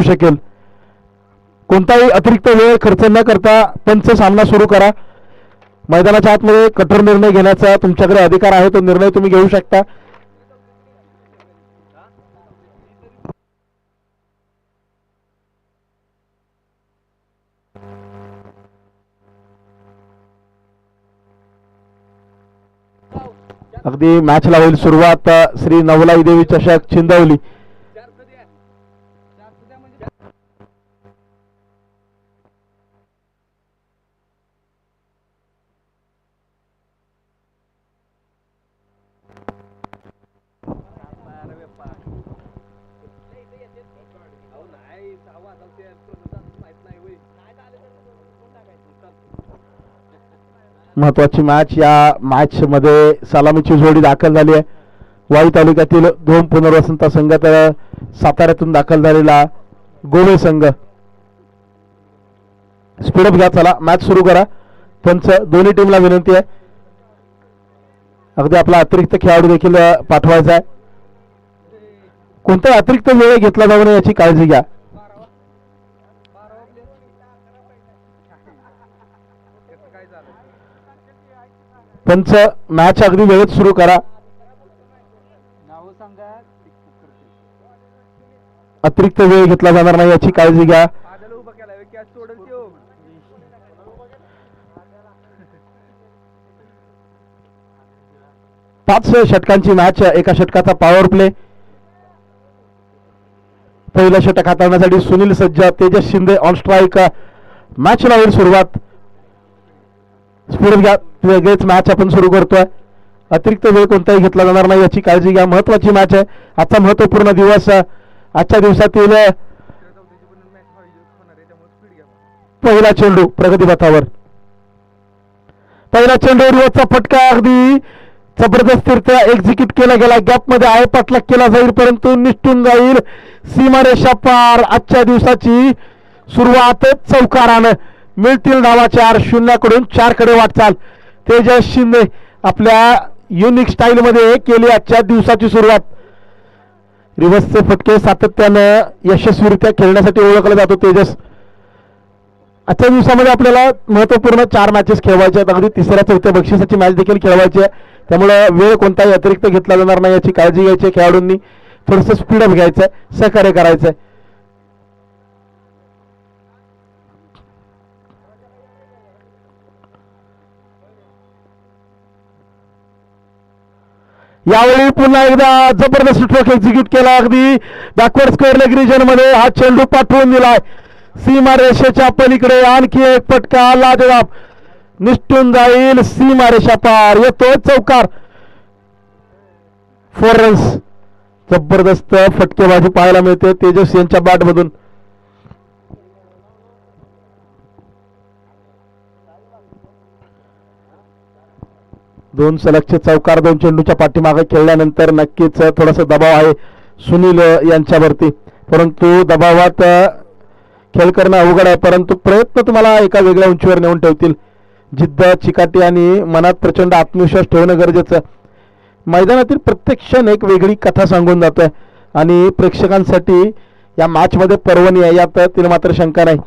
मिळू शकेल. कोणताही अतिरिक्त वेळ खर्च न करता पंच सामना सुरू करा. मैदानाच्या आतमध्ये कठोर निर्णय घेण्याचा तुमच्याकडे अधिकार आहे, तो निर्णय तुम्ही घेऊ शकता. अगदी मॅचला होईल सुरुवात. श्री नवलाई देवी चषक चिंदवली. महत्वाची मॅच. या मॅच मध्ये सलामीची जोडी दाखल झाली आहे. वाई तालुक्यातील धोम पुनर्वसंत संघ तर साताऱ्यातून दाखल झालेला गोवे संघ. स्पीडअप घ्या, चला मॅच सुरू करा. पंच दोन्ही टीमला विनंती आहे, अगदी आपला अतिरिक्त खेळाडू देखील पाठवायचा आहे. कोणताही अतिरिक्त वेळ घेतला जाऊ नये याची काळजी घ्या. पंच मॅच अगदी वेळेत सुरू करा. अतिरिक्त वेळ घेतला जाणार नाही याची काळजी घ्या. 5 षटकांची मॅच. एका षटकाचा पॉवर प्ले. पहिलं षटक हाताळण्यासाठी सुनील सज्ज, तेजस शिंदे ऑन स्ट्राईक. मॅचला होईल सुरुवात. स्पीड घ्या, वेगळीच मॅच आपण सुरू करतोय. अतिरिक्त वेळ कोणताही घेतला जाणार नाही याची काळजी घ्या. महत्वाची मॅच आहे, आजचा महत्वपूर्ण दिवस. आजच्या दिवसातील पहिला चेंडू प्रगतीपथावर. पहिला चेंडू रोजचा फटका अगदी जबरदस्तीरित्या एक्झिक्यूट केला गेला. गॅप मध्ये आहे, पाठलाग केला जाईल परंतु निष्ठून जाईल सीमारेषा पार. आजच्या दिवसाची सुरुवात चौकारानं. मिळतील धावा 4. 0 कडून 4 कडे वाटचाल. तेजस शिंदे आपल्या युनिक स्टाईल मध्ये केली आजच्या दिवसाची सुरुवात. रिव्हर्सचे फटके सातत्यानं यशस्वीरित्या खेळण्यासाठी ओळखला जातो तेजस. आजच्या दिवसामध्ये आपल्याला महत्वपूर्ण 4 मॅचेस खेळवायचे आहेत. अगदी 3ऱ्या 4थ्या बक्षिसाची मॅच देखील खेळवायची आहे. त्यामुळे वेळ कोणताही अतिरिक्त घेतला जाणार नाही याची काळजी घ्यायची. खेळाडूंनी थोडंसं स्पीडअप घ्यायचंय, सहकार्य करायचंय. यावेळी पुन्हा एकदा जबरदस्त स्ट्रोक एक्झिक्यूट केला. अगदी बॅकवर्ड स्क्वेअर लेग रिजन मध्ये हा चेंडू पाठवून दिलाय सीमारेषेच्या पलीकडे. आणखी एक फटका लाजवाब. निष्ठून जाईल सीमारेषा पार. येतो चौकार. 4 रन्स. जबरदस्त फटकेबाजी पाहायला मिळते तेजस यांच्या बॅट मधून. दोन सलगचे चौकार 2 चेंडूच्या पाठीमागे खेळल्यानंतर नक्कीच थोडासा दबाव आहे सुनील यांच्यावरती, परंतु दबावात खेळ करणं अवघड आहे. परंतु प्रयत्न तुम्हाला एका वेगळ्या उंचीवर नेऊन ठेवतील. जिद्द, चिकाटी आणि मनात प्रचंड आत्मविश्वास ठेवणं गरजेचं. मैदानातील प्रत्येक क्षण एक वेगळी कथा सांगून जातोय आणि प्रेक्षकांसाठी या मॅच मध्ये पर्वणी आहे, यात तिला मात्र शंका नाही.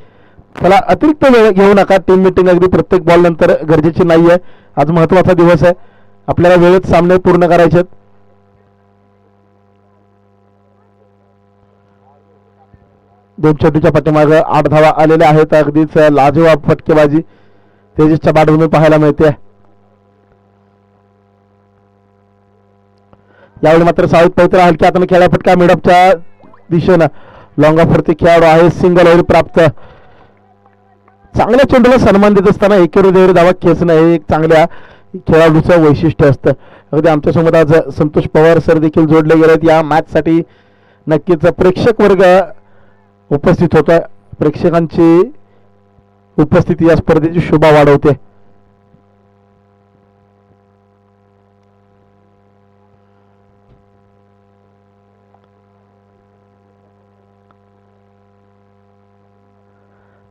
त्याला अतिरिक्त वेळ घेऊ नका. टीम मीटिंग अगदी प्रत्येक बॉल नंतर गरजेची नाहीये. आज महत्वाचा दिवस आहे, आपल्याला वेळेत सामने पूर्ण करायचे आहेत. दोन चेंडूच्या पाठीमागे 8 धावा आलेल्या आहेत. अगदीच लाजवाब फटकेबाजी तेजसच्या बॅटमधून पाहायला मिळते. यावेळी मात्र साऊथ पवित्र हलक्या हाताने खेळा फटका मिडअपच्या दिशेनं लॉंग ऑफवरती खेळाडू आहे. सिंगल होईल प्राप्त. चांगल्या चेंडूला सन्मान देत असताना एकेरी धावा खेचणं हे एक चांगल्या खेळाडूचं वैशिष्ट्य असतं. अगदी आमच्यासोबत आज संतोष पवार सर देखील जोडले गेले आहेत. या मॅच साठी नक्कीच प्रेक्षक वर्ग उपस्थित होता. प्रेक्षकांची उपस्थिती या स्पर्धेची शोभा वाढवते.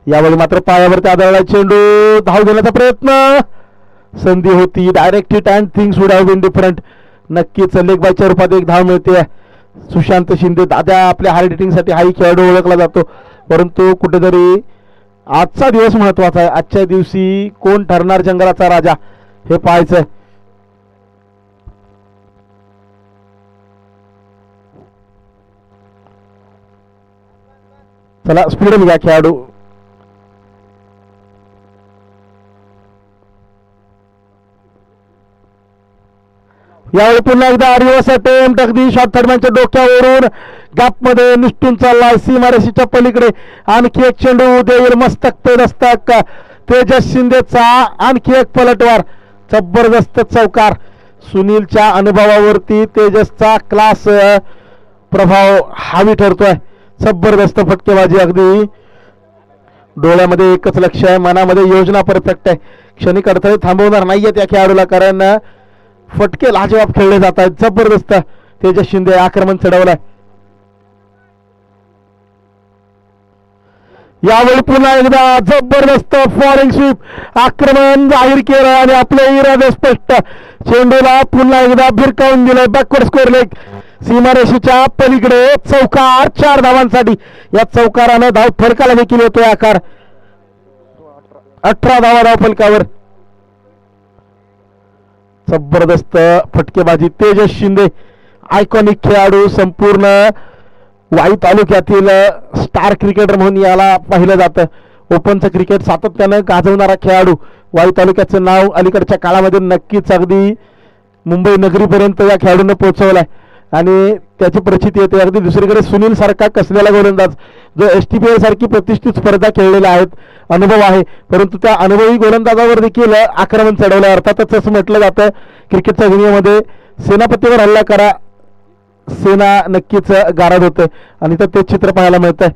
यावेळी मात्र पायावरती आदळला चेंडू. धाव घेण्याचा प्रयत्न. संधी होती. Direct hit and things would have been different. नक्कीच लेग बायच्या रूपात एक धाव मिळते. सुशांत शिंदे दादा आपल्या हार्ड हिटिंगसाठी हाही खेळाडू ओळखला जातो, परंतु कुठेतरी आजचा दिवस महत्वाचा आहे. आजच्या दिवशी कोण ठरणार जंगलाचा राजा हे पाहायचंय. चला स्पीड घ्या खेळाडू. यावेळी पुन्हा एकदा रिवर्स अटेम्प्ट अगदी शॉर्ट थर्डमॅनच्या डोक्यावरून गॅप मध्ये निष्ठून चाललाय सीमारेषेच्या पलीकडे. आणखी एक चेंडू देईल मस्तक ते दस्तक तेजस शिंदेचा. आणखी एक पलटवार जबरदस्त चौकार. सुनीलच्या अनुभवावरती तेजसचा क्लास प्रभाव हावी ठरतोय. जबरदस्त फटकेबाजी. अगदी डोळ्यामध्ये एकच लक्ष आहे, मनामध्ये योजना परफेक्ट आहे. क्षणिक अडथळे थांबवणार नाहीये त्या खेळाडूला, कारण फटके लाजवाब खेळले जात आहेत. जबरदस्त तेजस शिंदे आक्रमण चढवलंय. यावेळी पुन्हा एकदा जबरदस्त फॉरिंग स्वीप आक्रमण जाहीर केलं आणि आपले इरादे स्पष्ट. चेंडूला पुन्हा एकदा भिरकावून दिलंय. बॅकवर्ड स्कोअर लेग सीमारेषेच्या पलीकडे चौकार 4 धावांसाठी. या चौकारानं धाव फलकाला देखील येतोय आकार. 18 धावा धाव फलकावर. जबरदस्त फटकेबाजी. तेजस शिंदे आयकॉनिक खेळाडू, संपूर्ण वाई तालुक्यातील स्टार क्रिकेटर म्हणून याला पाहिलं जातं. ओपनचं क्रिकेट सातत्यानं गाजवणारा खेळाडू. वाई तालुक्याचं नाव अलीकडच्या काळामध्ये नक्कीच अगदी मुंबई नगरीपर्यंत या खेळाडूंना पोहोचवलाय आणि त्याची प्रचिती येते. अगदी दुसरीकडे सुनील सारखा कसलेला गोलंदाज जो STPL सारखी प्रतिष्ठित स्पर्धा खेळलेल्या आहेत, अनुभव आहे, परंतु त्या अनुभवी गोलंदाजावर देखील आक्रमण चढवलं. अर्थातच असं म्हटलं जातं क्रिकेटच्या दुनियेमध्ये सेनापतीवर हल्ला करा, सेना नक्कीच गारद होते आणि तर ते चित्र पाहायला मिळतंय.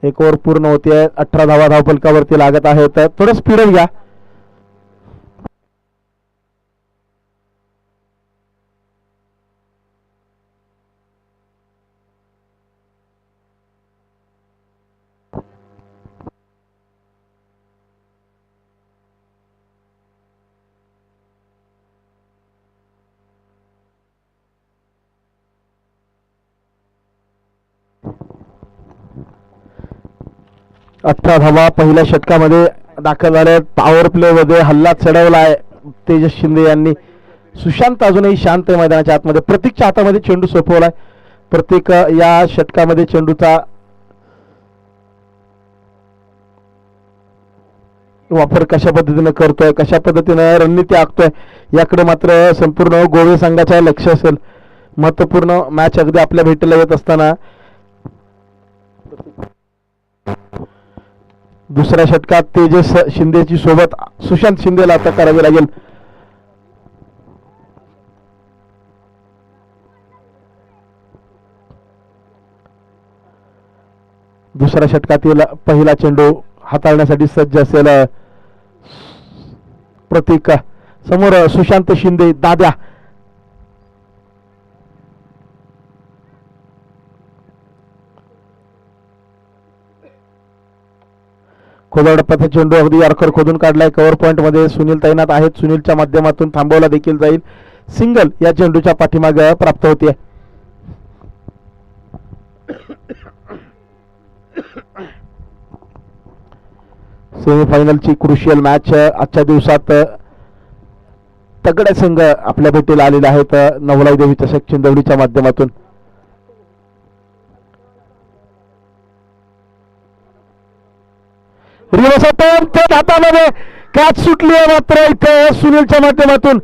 एक ओव्हर पूर्ण होते. 18 धावा धाव फलकावरती लागत आहेत. थोडं स्पीड घ्या. अठरा धावा पहिल्या षटकामध्ये दाखल झाले. पॉवर प्ले मध्ये हल्ला चढवलाय तेजस शिंदे यांनी. सुशांत अजूनही शांत आहे मैदानाच्या आतमध्ये. प्रतीकच्या हातामध्ये चेंडू सोपवलाय. प्रतीक या षटकामध्ये चेंडूचा वापर कशा पद्धतीने करतोय, कशा पद्धतीने रणनीती आखतोय याकडे मात्र संपूर्ण गोवे संघाचा लक्ष असेल. महत्वपूर्ण मॅच अगदी आपल्या भेटीला येत असताना दुसऱ्या षटकात तेजस शिंदेची सोबत सुशांत शिंदेला आता करावी लागेल. दुसऱ्या षटकातील पहिला चेंडू हाताळण्यासाठी सज्ज असेल प्रतीक. समोर सुशांत शिंदे दाद्या. खोदाडप्पाचा चेंडू अगदी यॉर्कर खोदून काढलाय. कव्हर पॉइंट मध्ये सुनील तैनात आहेत. सुनीलच्या माध्यमातून थांबवला देखील जाईल. सिंगल या चेंडूच्या पाठीमागे प्राप्त होते. सेमीफायनलची क्रुशियल मॅच आजच्या दिवसात तगडे संघ आपल्या भेटीला आलेले आहेत. नवलाई देवी चषक चिंचवडीच्या माध्यमातून. रिवर्स अटेम्प्ट हातामध्ये कॅच सुटली आहे मात्र इथे सुनीलच्या माध्यमातून.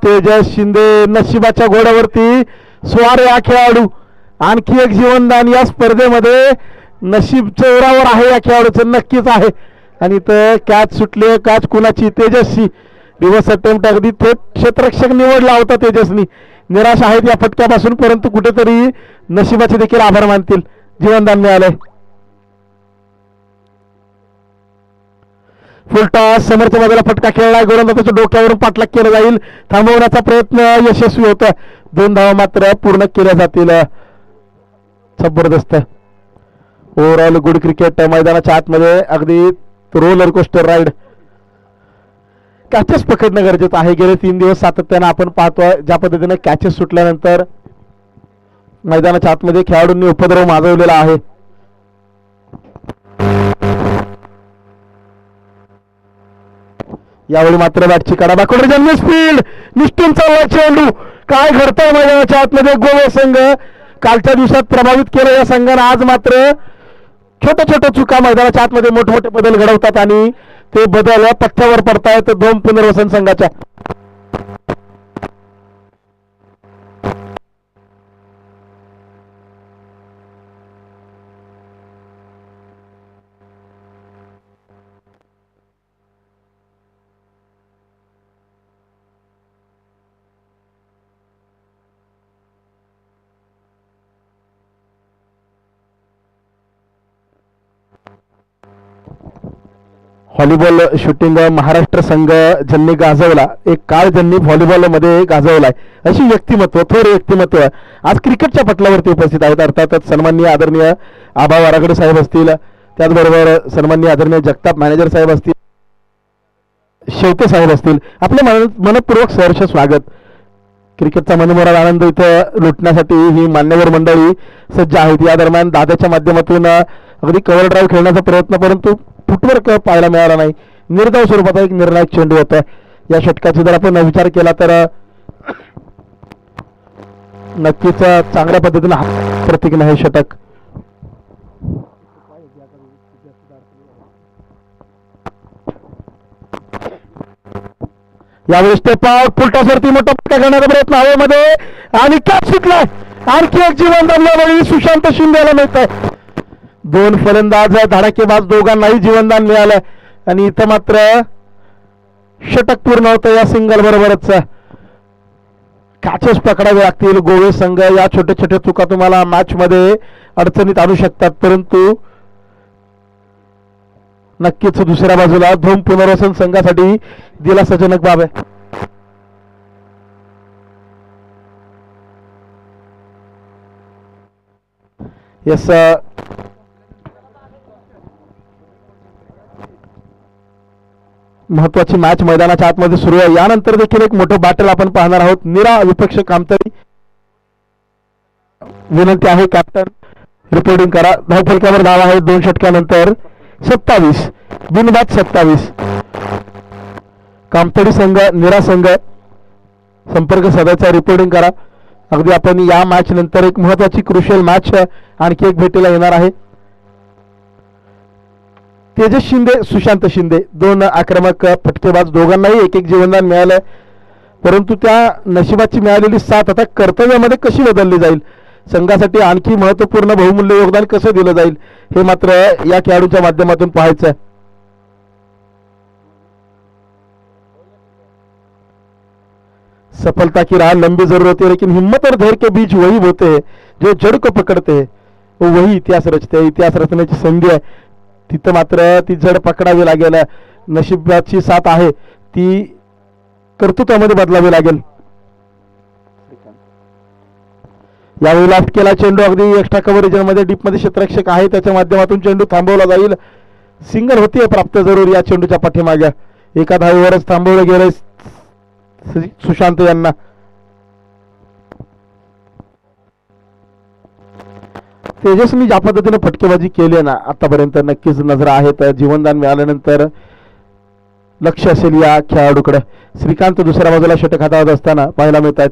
तेजस शिंदे नशिबाच्या घोड्यावरती स्वार या खेळाडू. आणखी एक जीवनदान या स्पर्धेमध्ये. नशीब चौरावर आहे या खेळाडूचं, नक्कीच आहे. आणि तर कॅच सुटली. कॅच कुणाची? तेजसची. रिवर्स अटेम्प्ट अगदी थेट क्षेत्ररक्षक निवडला होता तेजसनी. निराश आहेत या फटक्यापासून, परंतु कुठेतरी नशिबाचे देखील आभार मानतील. जीवनदान मिळालंय. फुलटॉस समोरच्या बाजूला फटका खेळलाय. गोलंदाजाच्या डोक्यावरून पाठलाग केला जाईल. थांबवण्याचा प्रयत्न यशस्वी होतोय. 2 धावा मात्र पूर्ण केल्या जातील. जबरदस्त ओव्हरऑल गुड क्रिकेट. मैदानाच्या आतमध्ये अगदी रोलर कोस्टर राईड. कॅचेस पकडणं गरजेचं आहे. गेले 3 दिवस सातत्यानं आपण पाहतोय ज्या पद्धतीने कॅचेस सुटल्यानंतर मैदानाच्या आतमध्ये खेळाडूंनी उपद्रव माजवलेला आहे. यावेळी मात्र बॅटची कडा दाखवली. जन्म स्पीड निष्ठून चालला चेंडू. काय घडतंय मैदानाच्या आतमध्ये. गोवा संघ कालच्या दिवसात प्रभावित केलं या संघानं. आज मात्र छोट्या छोट्या चुका मैदानाच्या आतमध्ये मोठमोठे बदल घडवतात आणि ते बदल पथ्यावर पडतायत धोम पुनर्वसन संघाच्या. व्हॉलीबॉल शूटिंग महाराष्ट्र संघ ज्यांनी गाजवला, एक काळ ज्यांनी व्हॉलीबॉल मध्ये गाजवलाय अशी व्यक्तिमत्व, थोर व्यक्तिमत्व आज क्रिकेटच्या पटलावरती उपस्थित आहेत. अर्थातच सन्माननीय आदरणीय आबा वारागडे साहेब असतील, त्याचबरोबर सन्माननीय आदरणीय जगताप मॅनेजर साहेब असतील, शेवते साहेब असतील. आपले मनपूर्वक सहर्ष स्वागत. क्रिकेटचा मनमोहर आनंद इथं लुटण्यासाठी ही मान्यवर मंडळी सज्ज आहेत. या दरम्यान दादाच्या माध्यमातून अगदी कव्हर ड्राईव्ह खेळण्याचा प्रयत्न, परंतु फुटवर्क पाहायला मिळाला नाही. निर्धाव स्वरूपाचा एक निर्णायक चेंडू होता. या षटकाचा जर आपण विचार केला तर नक्कीच चांगल्या पद्धतीने प्रतीक नाही षटक. यावेळी स्टेप आउट, फुलटॉसवरती मोठा फटका करण्याचा प्रयत्न हवेमध्ये आणि कॅच सुटलाय. आणखी एक जीवनदान यावेळी सुशांत शिंदेला मिळत आहे. 2 फलंदाज धडाकेबाज दोघांनाही जीवनदान मिळालं आणि इथं मात्र षटक पूर्ण होतं या सिंगल बरोबरच. कॅचेस पकडावे लागतील. गोवे संघ या छोट्या छोट्या चुका तुम्हाला मॅच मध्ये अडचणीत आणू शकतात, परंतु नक्कीच दुसऱ्या बाजूला धोम पुनर्वसन संघासाठी दिलासाजनक बाब आहे. यस, महत्वाची मॅच मैदानाच्या आतमध्ये सुरू आहे. यानंतर देखील एक मोठं बॅटल आपण पाहणार आहोत. निरा विपक्ष कामतरी. विनंती आहे कॅप्टन रिपोर्टिंग करा. धावफलकावर धाव आहे 2 षटकानंतर 27 बिनबाद 27. कामतडी संघ निरा संघ संपर्क साधायचा, रिपोर्टिंग करा. अगदी आपण या मॅच नंतर एक महत्वाची क्रुशियल मॅच आणखी एक भेटीला येणार आहे. तेजस शिंदे, सुशांत शिंदे 2 आक्रमक फटकेबाज, दोघांनाही एक एक जीवनदान मिळालंय, परंतु त्या नशिबाची मिळालेली साथ आता कर्तव्यामध्ये कशी बदलली जाईल, संघासाठी आणखी महत्वपूर्ण बहुमूल्य योगदान कसं दिलं जाईल हे मात्र या खेळाडूंच्या माध्यमातून पाहायचं आहे. सफलता की राह लंबी जरूर होती है, लेकिन हिम्मत और धैर्य के बीच वही होते हैं जो जड़ को पकड़ते हैं, वही इतिहास रचते हैं. इतिहास रचण्याची संधी आहे. तिथं मात्र ती जड पकडावी लागेल. नशिबाची साथ आहे ती कर्तृत्वामध्ये बदलावी लागेल. यावेळी लास्ट केला चेंडू अगदी एक्स्ट्रा कव्हरेज मध्ये डीप मध्ये क्षेत्ररक्षक आहे, त्याच्या माध्यमातून चेंडू थांबवला जाईल. सिंगल होतीये प्राप्त जरूर या चेंडूच्या पाठीमागे. एका धावेवरच थांबवलं गेलं सुशांत यांना. तेजस्वी ज्या पद्धतीने फटकेबाजी केली ना आतापर्यंत, नक्कीच नजर आहेत. जीवनदान मिळाल्यानंतर लक्ष असेल या खेळाडूकडे. श्रीकांत दुसऱ्या बाजूला षटक हाताळत असताना पाहायला मिळत आहेत.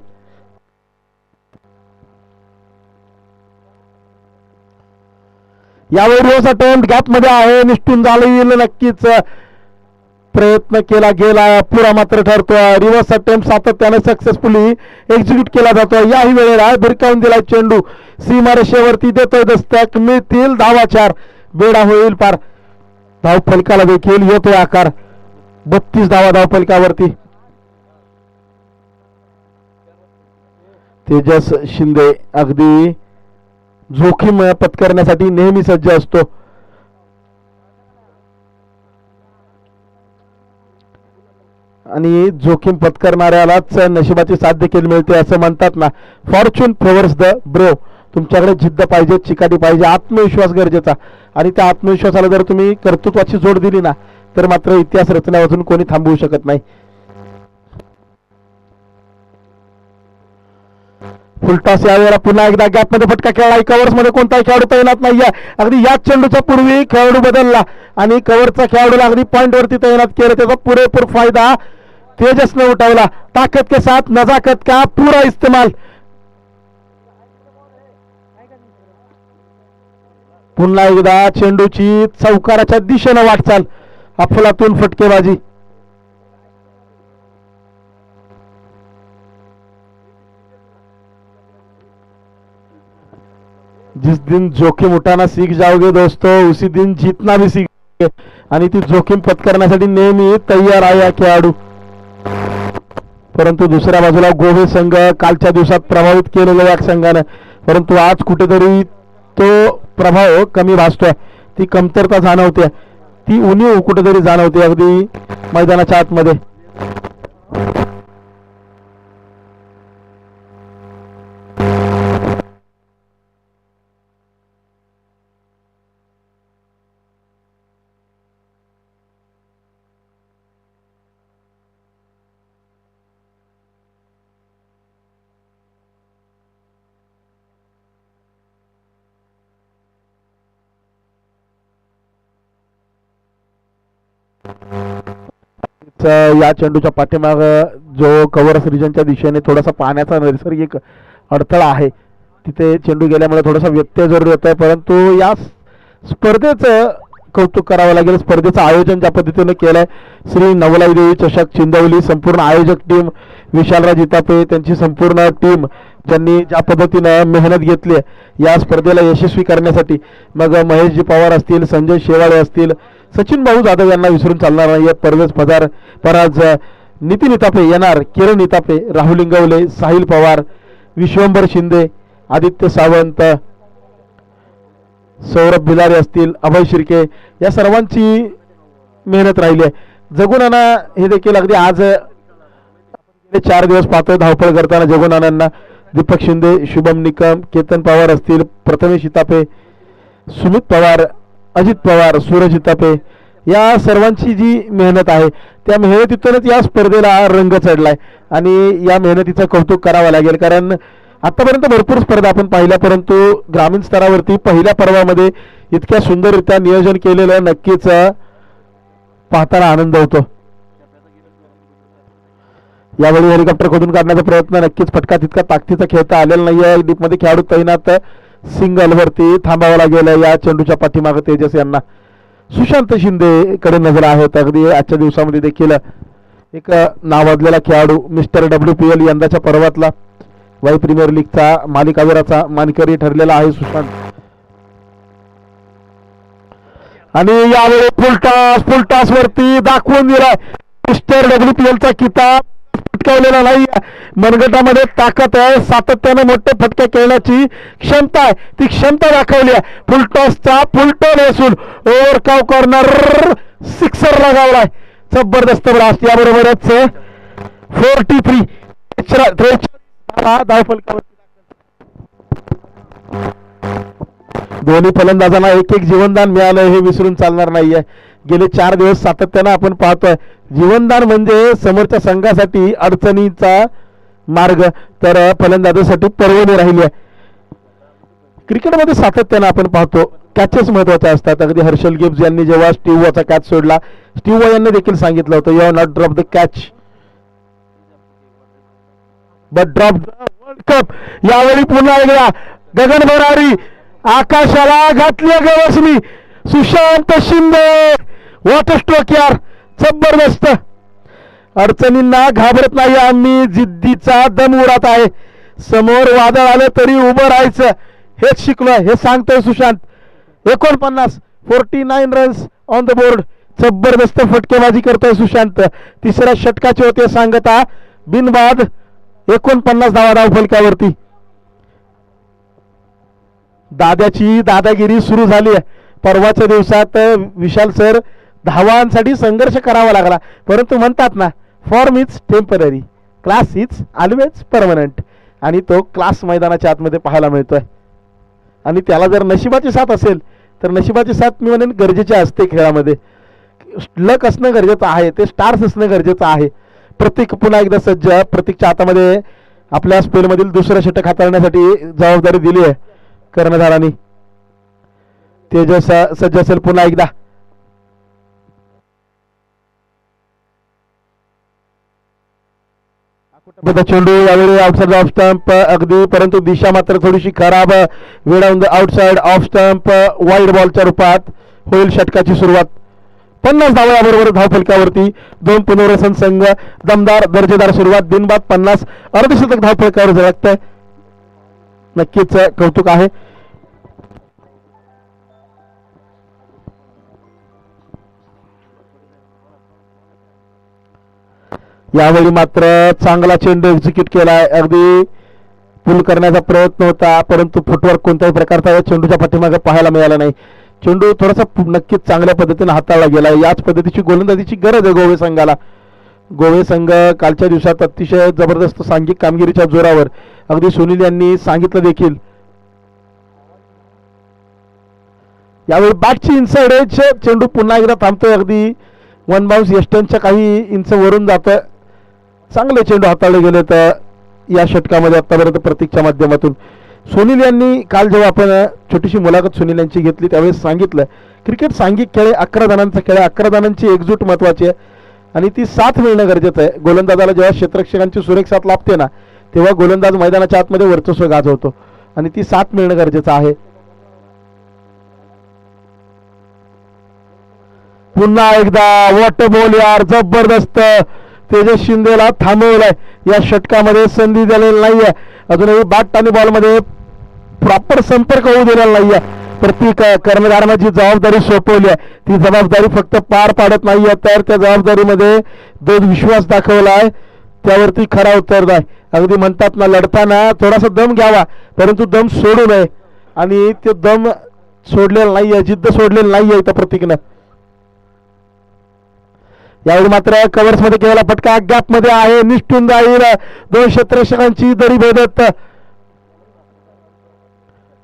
यावेळी रोज अटेम्प्ट गॅप मध्ये आहे, निष्ठून झालं. नक्कीच प्रयत्न केला गेला, पुरा मात्र ठरतोय. रिव्हर्स अटेम्प्ट सातत्याने सक्सेसफुली एक्झिक्यूट केला जातोय. याही वेळेला भिरकावून दिलाय चेंडू, सीमारेषेवरती देतोय दस्तक, मिळतील धावा 4, बेडा होईल पार. धाव फलकाला देखील येतोय आकार. 32 धावा धाव फलकावरती. तेजस शिंदे अगदी जोखीम पत्करण्यासाठी नेहमी सज्ज असतो. आणि जोखीम पत्करणाऱ्यालाच नशिबाची साथ देखील मिळते असं म्हणतात ना. Fortune favours the brave. तुमच्याकडे जिद्द पाहिजे, चिकाटी पाहिजे, आत्मविश्वास गरजेचा. आणि त्या आत्मविश्वासाला जर तुम्ही कर्तृत्वाची जोड दिली ना तर मात्र इतिहास रचण्यापासून कोणी थांबवू शकत नाही. फुलटॉस यावेळेला पुन्हा एकदा गॅपमध्ये फटका खेळला. कव्हर्स मध्ये कोणताही खेळाडू तैनात नाहीये. अगदी याच चेंडूच्या पूर्वी खेळाडू बदलला आणि कव्हरचा खेळाडूला अगदी पॉइंट वरती तैनात केलं. त्याचा पुरेपूर फायदा तेजसने उठवला. ताकद के साथ नजाकत का पूरा इस्तेमाल. पुन्हा एकदा चेंडूची चौकाराच्या दिशेनं वाटचाल. अफलातून फटकेबाजी. जिस दिन जोखिम उठाना सीख जाओगे दोस्तों उसी दिन जीतना भी सीख. आणि ती जोखीम पत्करण्यासाठी नेहमी तयार आहे खेळाडू. परंतु दुसऱ्या बाजूला गोवे संघ कालच्या दिवसात प्रभावित केलेला या संघानं, परंतु आज कुठेतरी तो प्रभाव कमी भासतोय. ती कमतरता जाणवते, ती उणीव कुठेतरी जाणवते अगदी मैदानाच्या आतमध्ये. या चेंडूच्या पाठीमाग जो कव्हर रिजनच्या दिशेने थोडासा पाण्याचा नैसर्गिक अडथळा आहे, तिथे चेंडू गेल्यामुळे थोडासा व्यत्यय जरूर येत आहे. परंतु या स्पर्धेचं कौतुक करावं लागेल. स्पर्धेचं आयोजन ज्या पद्धतीने केलंय श्री नवलाई देवी चषक चिंदवली, संपूर्ण आयोजक टीम विशालराज इतापे, त्यांची संपूर्ण टीम ज्यांनी ज्या पद्धतीनं मेहनत घेतली या स्पर्धेला यशस्वी करण्यासाठी. मग महेशजी पवार असतील, संजय शेवाळे असतील, सचिन भाऊ जाधव यांना विसरून चालणार नाही. परवेज पराज, नितीन इतापे येणार, किरण इतापे, राहुल इंगवले, साहिल पवार, विश्वंभर शिंदे, आदित्य सावंत, सौरभ भिलारे असतील, अभय शिर्के, या सर्वांची मेहनत राहिली आहे. जगुनाना हे देखील अगदी आज 4 दिवस पाहतोय धावपळ करताना जगुनानांना. दीपक शिंदे, शुभम निकम, केतन पवार असतील, प्रथमेश इतापे, सुमित पवार, अजित पवार, सूरज इतापे, या सर्वांची जी मेहनत आहे त्या मेहनतीतूनच या स्पर्धेला रंग चढलाय. आणि या मेहनतीचं कौतुक करावं लागेल, कारण आतापर्यंत भरपूर स्पर्धा आपण पाहिल्या, परंतु ग्रामीण स्तरावरती पहिल्या पर्वामध्ये इतक्या सुंदररित्या नियोजन केलेलं नक्कीच पाहताना आनंद होतो. यावेळी हेलिकॉप्टर खोदून काढण्याचा प्रयत्न, नक्कीच फटका तितका ताकदीचा खेळता आलेला नाहीये. डीपमध्ये खेळाडू तैनात, सिंगल वरती थांबावं लागेल या चेंडूच्या पाठीमागे तेजस यांना. सुशांत शिंदे कडे नजर आहेत. अगदी आजच्या दिवसामध्ये देखील एक नावाजलेला खेळाडू, मिस्टर WPL यंदाच्या पर्वातला वाई प्रीमियर लीगचा मालिकावीराचा मानकरी ठरलेला आहे सुशांत. आणि यावेळी फुलटॉस वरती दाखवून दिलाय मिस्टर WPL चा किताब पटकावलेला नाही. मनगटामध्ये ताकद आहे, सातत्याने मोठे फटके खेळण्याची क्षमता आहे, ती क्षमता दाखवली आहे. फुलटॉसचा फुलटॉन असून ओव्हर काव कॉर्नर सिक्सर लगावलाय. जबरदस्त ब्लास्ट. याबरोबरच 43 धावफलकावरती. दोन्ही फलंदाजांना एक जीवनदान मिळालं हे विसरून चालणार नाहीये. गेले 4 दिवस सातत्यानं आपण पाहतोय जीवनदान म्हणजे समोरच्या संघासाठी अडचणीचा मार्ग, तर फलंदाजासाठी पर्वणी राहिली आहे. क्रिकेटमध्ये सातत्यानं आपण पाहतो कॅचेस महत्वाच्या असतात. अगदी हर्षल गिब्स यांनी जेव्हा स्टीव्ह वॉचा कॅच सोडला, स्टीव्ह वॉ यांनी देखील सांगितलं होतं, you have not drop the catch but drop the world cup. यावेळी पुन्हा एकदा गगन भरारी, आकाशाला घातली गवसणी. सुशांत शिंदे, वॉटर स्ट्रोक यार, जबरदस्त. अडचणींना घाबरत नाही आम्ही, जिद्दीचा दम उडत आहे. समोर वादळ आलं तरी उभं राहायचं, हेच शिकलोय, हे सांगतोय Sushant. 49 runs on the board. जबरदस्त फटकेबाजी करतोय सुशांत. तिसऱ्या षटकाची होते सांगता, बिनबाद 49 धावा धावफलकावरती. दादाची दादागिरी सुरू झाली आहे. परवाच्या दिवसात विशाल सर धावांसाठी संघर्ष करावा लागला, परंतु म्हणतात ना, form is temporary, class is always permanent. आणि तो क्लास मैदानाच्या आतमध्ये पाहायला मिळतोय. आणि त्याला जर नशिबाची साथ असेल तर नशिबाची साथ मी म्हणेन गरजेची असते खेळामध्ये. लक असणं गरजेचं आहे, ते स्टार्स असणं गरजेचं आहे. प्रतीक पुन्हा एकदा सज्ज. प्रतीकच्या हातामध्ये आपल्या स्पेलमधील दुसरं षटक हाताळण्यासाठी जबाबदारी दिली आहे कर्णधारांनी. तेजस सज्ज असेल पुन्हा एकदा. चेंडू यावेळी आउटसाइड ऑफ स्टंप अगदी, परंतु दिशा मात्र थोडीशी खराब. वेळाऊन आउटसाइड ऑफ स्टंप वाईड बॉलच्या रूपात होईल षटकाची सुरुवात. 50 धावाबरोबर धावफलकावरती 2 पुनर्वसन संघ. दमदार दर्जेदार सुरुवात. बिनबाद 50 अर्धशतक धावफलकावर झळकतंय. नक्कीच कौतुक आहे. यावेळी मात्र चांगला चेंडू एक्झिक्यूट केलाय. अगदी पुल करण्याचा प्रयत्न होता, परंतु फुटवर्क कोणत्याही प्रकारचा या चेंडूच्या पाठीमागे पाहायला मिळाला नाही. चेंडू थोडासा नक्कीच चांगल्या पद्धतीने हाताळला गेला. याच पद्धतीची गोलंदाजीची गरज आहे गोवे संघाला. गोवे संघ कालच्या दिवसात अतिशय जबरदस्त सांघिक कामगिरीच्या जोरावर, अगदी सुनील यांनी सांगितलं देखील, यावेळी बॅटची इनसाइड एज. चेंडू पुन्हा एकदा थांबतोय. अगदी वन बाउन्स यस्टनच्या काही इंच वरून जातोय. चांगले चेंडू हाताळले गेले तर या षटकामध्ये आतापर्यंत प्रतीकच्या माध्यमातून. सुनील यांनी काल जेव्हा आपण छोटीशी मुलाखत सुनील यांची घेतली त्यावेळेस सांगितलं, क्रिकेट सांघिक खेळ 11 जणांचा खेळ आहे. 11 जणांची एकजूट महत्वाची आहे आणि ती साथ मिळणं गरजेचं आहे. गोलंदाजाला जेव्हा क्षेत्ररक्षकांची सुरेख साथ लाभते ना, तेव्हा गोलंदाज मैदानाच्या आतमध्ये वर्चस्व गाजवतो आणि ती साथ मिळणं गरजेचं आहे. पुन्हा एकदा वॉट बॉल यार, जबरदस्त. तेजस शिंदेला थांबवलंय. या षटकामध्ये संधी दिलेली नाहीये. अजूनही बॅट आणि बॉलमध्ये प्रॉपर संपर्क होऊ दिलेला नाहीये. प्रत्येक कर्णधारांना जी जबाबदारी सोपवली आहे ती जबाबदारी फक्त पार पाडत नाहीये, तर त्या जबाबदारीमध्ये जो विश्वास दाखवलाय त्यावरती खरा उतरत आहे. अगदी म्हणतात ना, लढताना थोडासा दम घ्यावा परंतु दम सोडू नये, आणि ते दम सोडलेला नाहीये, जिद्द सोडलेली नाहीये इथं प्रतीकनं. यावेळी मात्र कव्हर्स मध्ये केलेला फटका गॅप मध्ये आहे, निष्ठून जाईल. 2 क्षेत्ररक्षकांची दरी भेदत,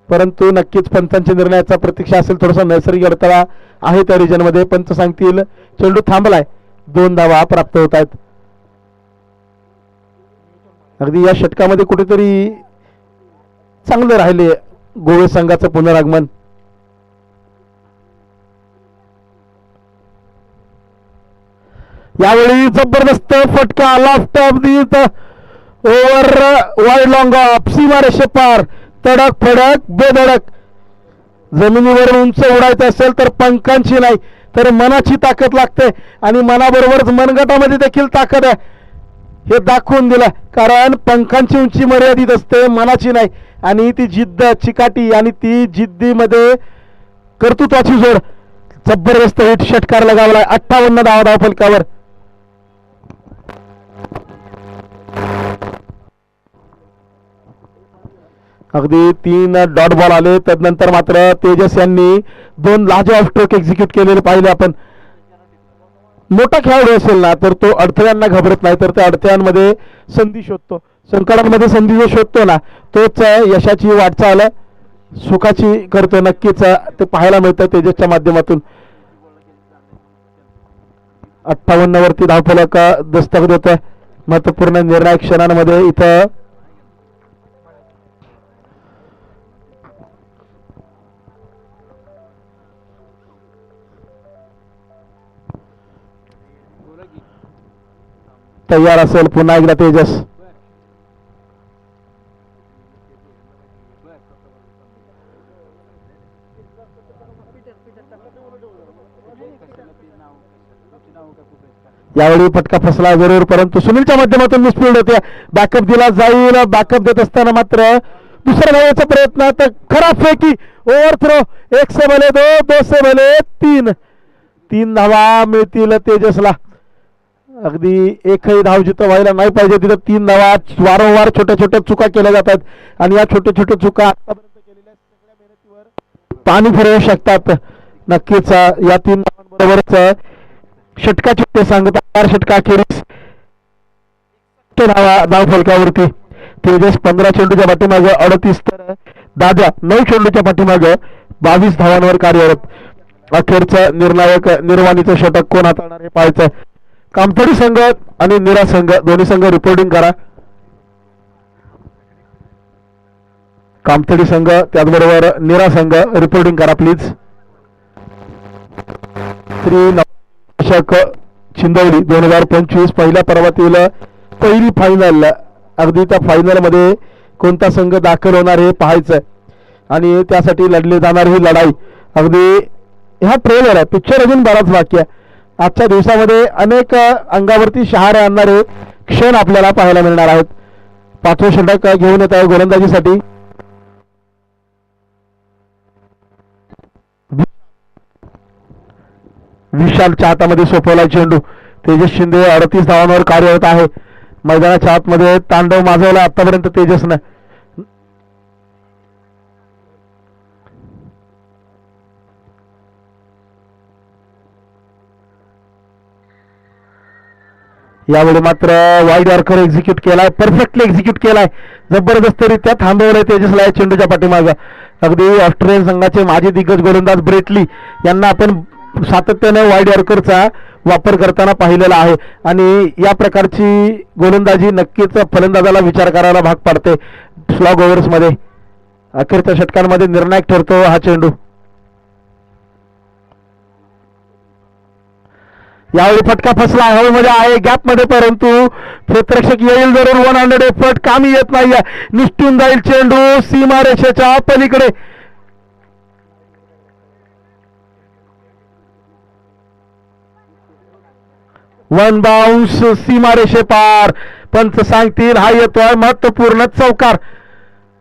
परंतु नक्कीच पंचांच्या निर्णयाचा प्रतीक्षा असेल. थोडासा नैसर्गिक अडथळा आहे त्या रिजन मध्ये. पंच सांगतील चेंडू थांबलाय. 2 धावा प्राप्त होत आहेत. अगदी या षटकामध्ये कुठेतरी चांगले राहिले गोवे संघाचं पुनरागमन. यावेळी जबरदस्त फटका loft of the over wide long off, सीमारेषे पार. तडक फडक बेधडक. जमिनीवर उंच उडायचं असेल तर पंखांची नाही तर मनाची ताकद लागते, आणि मनाबरोबरच मनगटामध्ये देखील ताकद आहे हे दाखवून दिलं. कारण पंखांची उंची मर्यादित असते, मनाची नाही. आणि ती जिद्द, चिकाटी आणि ती जिद्दीमध्ये कर्तृत्वाची जोड. जबरदस्त हिट षटकार लगावलाय. 58 धावा धावफलकावर. अगदी 3 डॉट बॉल आले. त्यानंतर मात्र तेजस यांनी 2 लाजवाब स्ट्रोक एक्झिक्यूट केलेले पाहिले आपण. मोठा खेळाडू असेल ना तर तो अडथळ्यांना घाबरत नाही, तर त्या अडथळ्यांमध्ये संधी शोधतो. संकटांमध्ये संधी जो शोधतो ना तोच यशाची वाटचाल सुखाची करतो. नक्कीच ते पाहायला मिळतं तेजसच्या माध्यमातून. 58 वरती धावफलक दस्तक देतोय. महत्वपूर्ण निर्णायक क्षणांमध्ये इथं तयार असेल पुन्हा एकदा तेजस. यावेळी फटका फसला जरूर, परंतु सुनीलच्या माध्यमातून मिसफिल्ड होते. बॅकअप दिला जाईल. बॅकअप देत असताना मात्र दुसऱ्या धावेचा प्रयत्न, तर खराब फेकी. Over throw. 1 से भले 2, 2 से भले 3. 3 धावा मिळतील तेजसला. अगदी एकही धाव जिथं व्हायला नाही पाहिजे तिथं 3 धावा. वारंवार छोट्या छोट्या चुका केल्या जातात आणि या छोट्या छोट्या चुका आतापर्यंत केलेल्या सगळ्या मेहनतीवर पाणी फिरवू शकतात. नक्कीच या 3 धावांबरोबरच षटकाची ते सांगतात. 4 षटकाखेरीज धावा धावफलकावरती. तेजस 15 चेंडूच्या पाठीमागे 38 तर दादा 9 चेंडूच्या पाठीमागं 22 धावांवर कार्यरत. अखेरचं निर्णायक निर्वाणीचं षटक कोण हाताळणार हे पाहायचं. कामथडी संघ आणि निरा संघ दोन्ही संघ रिपोर्टिंग करा. कामथडी संघ त्याचबरोबर निरा संघ रिपोर्टिंग करा प्लीज. श्री नवशक चिंदवली 2025 पहिल्या पर्वातील पहिली फायनल. अगदी त्या फायनल मध्ये कोणता संघ दाखल होणार हे पाहायचं आणि त्यासाठी लढली जाणार ही लढाई. अगदी हा ट्रेलर आहे, पिक्चर अजून बराच बाकी आहे. आजच्या दिवसामध्ये अनेक अंगावरती शहारे आणणारे क्षण आपल्याला पाहायला मिळणार आहेत. 5वं षटक घेऊन येत आहे गोलंदाजीसाठी. विशालच्या हातामध्ये सोपवला चेंडू. तेजस शिंदे 38 धावांवर कार्यरत आहे. मैदानाच्या आतमध्ये तांडव माजवला आतापर्यंत तेजसनं. यावेळी मात्र वाईड यॉर्कर एक्झिक्यूट केलाय, परफेक्टली एक्झिक्यूट केलाय, जबरदस्तरित्या थांबवलंय तेजसला या चेंडूच्या पाठीमागं. अगदी ऑस्ट्रेलियन संघाचे माजी दिग्गज गोलंदाज ब्रेटली यांना आपण सातत्याने वाईड यॉर्करचा वापर करताना पाहिलेला आहे आणि या प्रकारची गोलंदाजी नक्कीच फलंदाजाला विचार करायला भाग पाडते. स्लॉग ओव्हर्समध्ये अखेरच्या षटकांमध्ये निर्णायक ठरतो हा चेंडू. यावेळी फटका फसला हवेमध्ये आहे गॅपमध्ये, परंतु क्षेत्ररक्षक येईल जरूर. 100 एफर्ट कामी येत नाही, निष्ठून जाईल चेंडू सीमारेषेच्या पलीकडे. वन बाउन्स सीमारेषे पार. पंच सांगतील हा येतोय महत्वपूर्ण चौकार.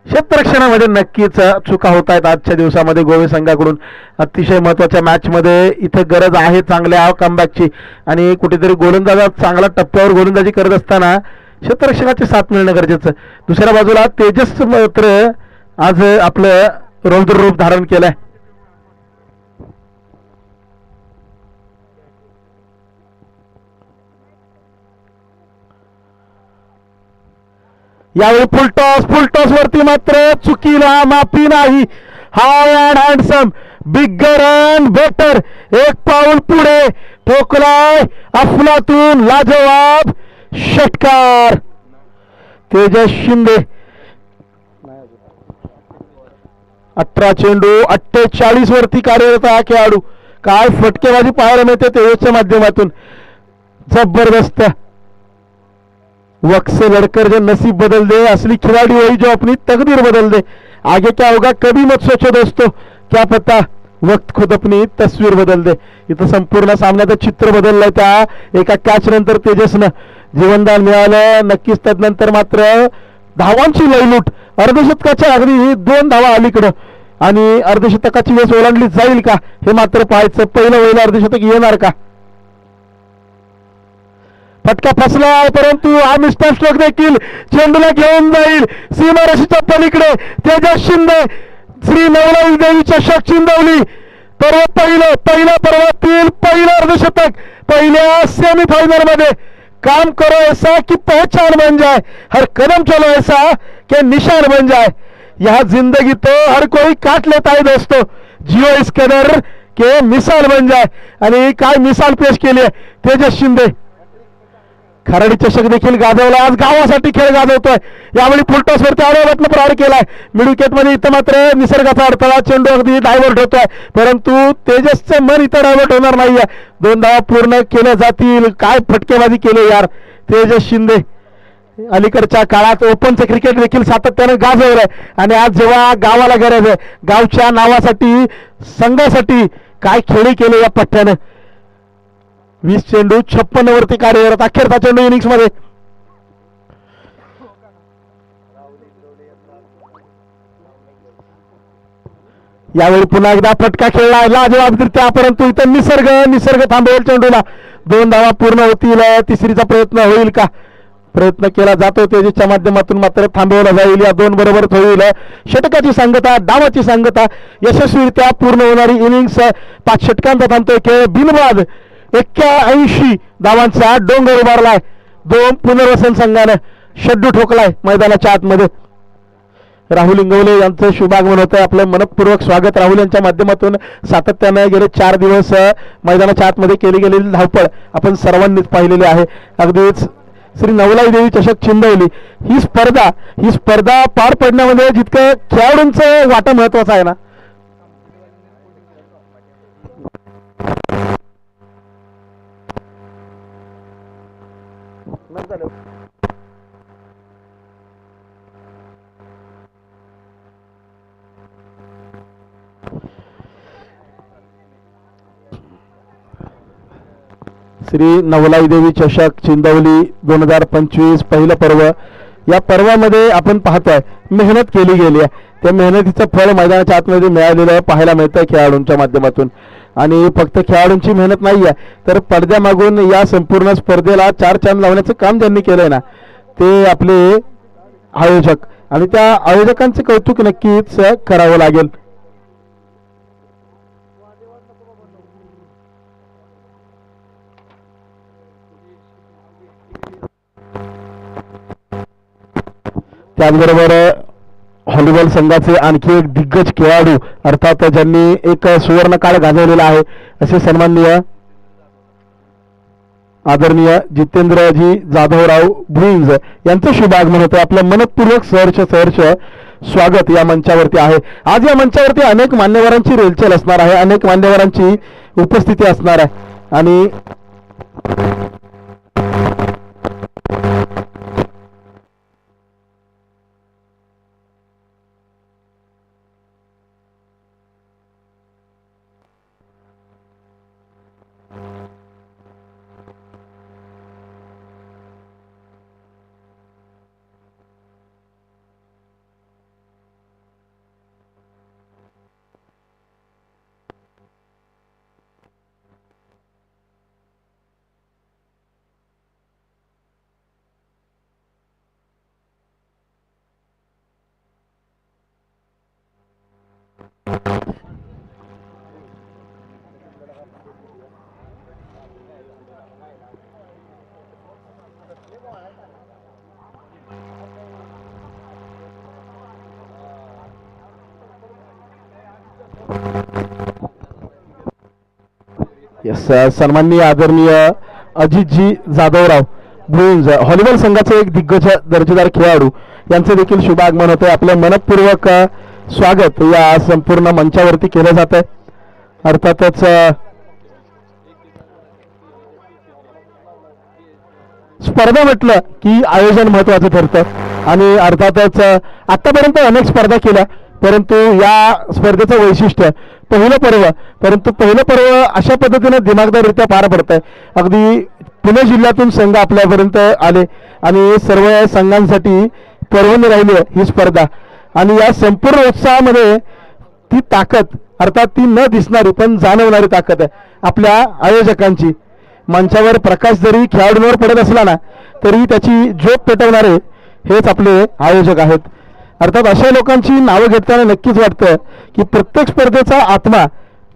क्षेत्ररक्षणामध्ये नक्कीच चुका होत आहेत आजच्या दिवसामध्ये गोवे संघाकडून. अतिशय महत्वाच्या मॅच मध्ये इथे गरज आहे चांगल्या कमबॅकची आणि कुठेतरी गोलंदाजात चांगला टप्प्यावर गोलंदाजी करत असताना क्षेत्ररक्षणाची साथ मिळणं गरजेचं. दुसऱ्या बाजूला तेजस मात्र आज आपलं रौद्र रूप धारण केलंय. यावेळी फुलटॉस वरती मात्र चुकीला माफी नाही. High and handsome, bigger and better. एक पाऊल पुढे ठोकलाय अफलातून लाजवाब षटकार. तेजस शिंदे 18 चेंडू 48 वरती कार्यरत हा खेळाडू. काय फटकेबाजी पाहायला मिळते तेजसच्या माध्यमातून. जबरदस्त. वक्त से लड़कर जो नसीब बदल दे, असली खिलाड़ी वही जो अपनी तकदीर बदल दे. आगे क्या होगा कभी मत सोचो दोस्तों, क्या पता वक्त खुद अपनी तस्वीर बदल दे. इथं संपूर्ण सामन्याचं चित्र बदललंय त्या एका कॅच नंतर तेजसनं जीवनदान मिळालं. नक्कीच त्यानंतर मात्र धावांची लयलूट. अर्धशतकाच्या अगदी 2 धावा अलीकडं आणि अर्धशतकाची वेस ओलांडली जाईल का हे मात्र पाहायचं. पहिलं अर्धशतक येणार का. फटका फसला परंतु हा मिस्टर स्ट्रोक देखील चेंडूला घेऊन जाईल सीमारेषेच्या पलीकडे. तेजस शिंदे श्री नवलाई देवी चषक चिंदवली पहिल्या पर्वातील पहिलं अर्धशतक. पहिल्या सेमीफाइनल मध्ये काम करो ऐसा कि पहचान बन जाए, हर कदम चलो ऐसा कि निशान बन जाए. यह जिंदगी तो हर कोई काट लेता है दोस्तों, जियो इस कदर के मिसाल बन जाए. आणि काय मिसाल पेश केली आहे तेजस शिंदे. खराडी चषक देखील गाजवला, आज गावासाठी खेळ गाजवतोय. यावेळी फुलटॉस वरती आरोपातनं प्रहार केलाय. मिड विकेट मध्ये इथं मात्र निसर्गाचा अडथळा, चेंडू अगदी डायव्हर्ट होतोय परंतु तेजसचं मन इथं डायव्हर्ट होणार नाहीये. 2 धावा पूर्ण केल्या जातील. काय फटकेबाजी केली यार तेजस शिंदे. अलीकडच्या काळात ओपनचं क्रिकेट देखील सातत्याने गाजवलंय आणि आज जेव्हा गावाला गरज आहे, गावच्या नावासाठी संघासाठी काय खेळी केले या पठ्ठ्यानं. 20 चेंडू 56 वरती कार्यरत. अखेरचा चेंडू इनिंग्स मध्ये. यावेळी पुन्हा एकदा फटका खेळला लाजवाबरित्या परंतु इथं निसर्ग थांबवेल चेंडूला. 2 धावा पूर्ण होतील. तिसरीचा प्रयत्न होईल का. प्रयत्न केला जातो तेजसच्या माध्यमातून मात्र थांबवला जाईल. या 2 बरोबरच होईल. षटकाची सांगता, डावाची सांगता, यशस्वीरित्या पूर्ण होणारी इनिंग्स. 5 षटकांचा थांबतोय खेळ बिनबाद. 81 धावांचा डोंगर उभारलाय. 2 पुनर्वसन संघानं शड्डू ठोकलाय मैदानाच्या आतमध्ये. राहुल इंगवले यांचं शुभागमन होतं. आपलं मनपूर्वक स्वागत. राहुल यांच्या माध्यमातून सातत्यानं गेले 4 दिवस मैदानाच्या आतमध्ये केली गेलेली धावपळ आपण सर्वांनीच पाहिलेली आहे. अगदीच श्री नवलाई देवी चषक चिंदवली ही स्पर्धा पार पडण्यामध्ये जितकं खेळाडूंचं वाटा महत्वाचं आहे ना, श्री नवलाई देवी चषक चिंदवली 2025 पहिलं पर्व. या पर्वामध्ये आपण पाहतोय मेहनत केली गेली आहे. त्या मेहनतीचं फळ मैदानाच्या आतमध्ये मिळालेलं पाहायला मिळतंय खेळाडूंच्या माध्यमातून. आणि फक्त खेळाडूंची मेहनत नाही आहे, तर पडद्यामागून या संपूर्ण स्पर्धेला 4 चांद लावण्याचं काम ज्यांनी केलंय ना, ते आपले आयोजक. आणि त्या आयोजकांचे कौतुक नक्कीच करावं लागेल. त्याचबरोबर व्हॉलीबॉल संघाचे आणखी एक दिग्गज खेळाडू, अर्थात ज्यांनी एक सुवर्ण काळ गाजवलेला आहे, असे सन्माननीय आदरणीय जितेंद्रजी जाधवराव भुईंज यांचं शुभागमन होतं. आपलं मनपूर्वक सहर्ष स्वागत या मंचावरती आहे. आज या मंचावरती अनेक मान्यवरांची रेलचेल असणार आहे, अनेक मान्यवरांची उपस्थिती असणार आहे. आणि सन्माननीय आदरणीय अजितजी जाधवराव भुईंज व्हॉलीबॉल संघाचे एक दिग्गज दर्जेदार खेळाडू यांचे देखील शुभागमन होते. आपलं मनपूर्वक स्वागत या संपूर्ण मंचावरती केलं जात आहे. अर्थातच स्पर्धा म्हटलं की आयोजन महत्वाचं ठरतं आणि अर्थातच आतापर्यंत अनेक स्पर्धा केल्या, परंतु या स्पर्धेचं वैशिष्ट्य पहिलं पर्व, परंतु पहिलं पर्व अशा पद्धतीने दिमागदाररित्या पार पडत आहे. अगदी पुणे जिल्ह्यातून संघ आपल्यापर्यंत आले आणि सर्व संघांसाठी पर्वणी राहिली ही स्पर्धा. आणि या संपूर्ण उत्साहामध्ये ती ताकद, अर्थात ती न दिसणारी पण जाणवणारी ताकद आहे आपल्या आयोजकांची. मंचावर प्रकाश जरी खेळाडूंवर पडत असला ना, तरी त्याची ज्योत पेटवणारे हेच आपले आयोजक आहेत. अर्थात अशा लोकांची नावं घेताना नक्कीच वाटतं की प्रत्येक स्पर्धेचा आत्मा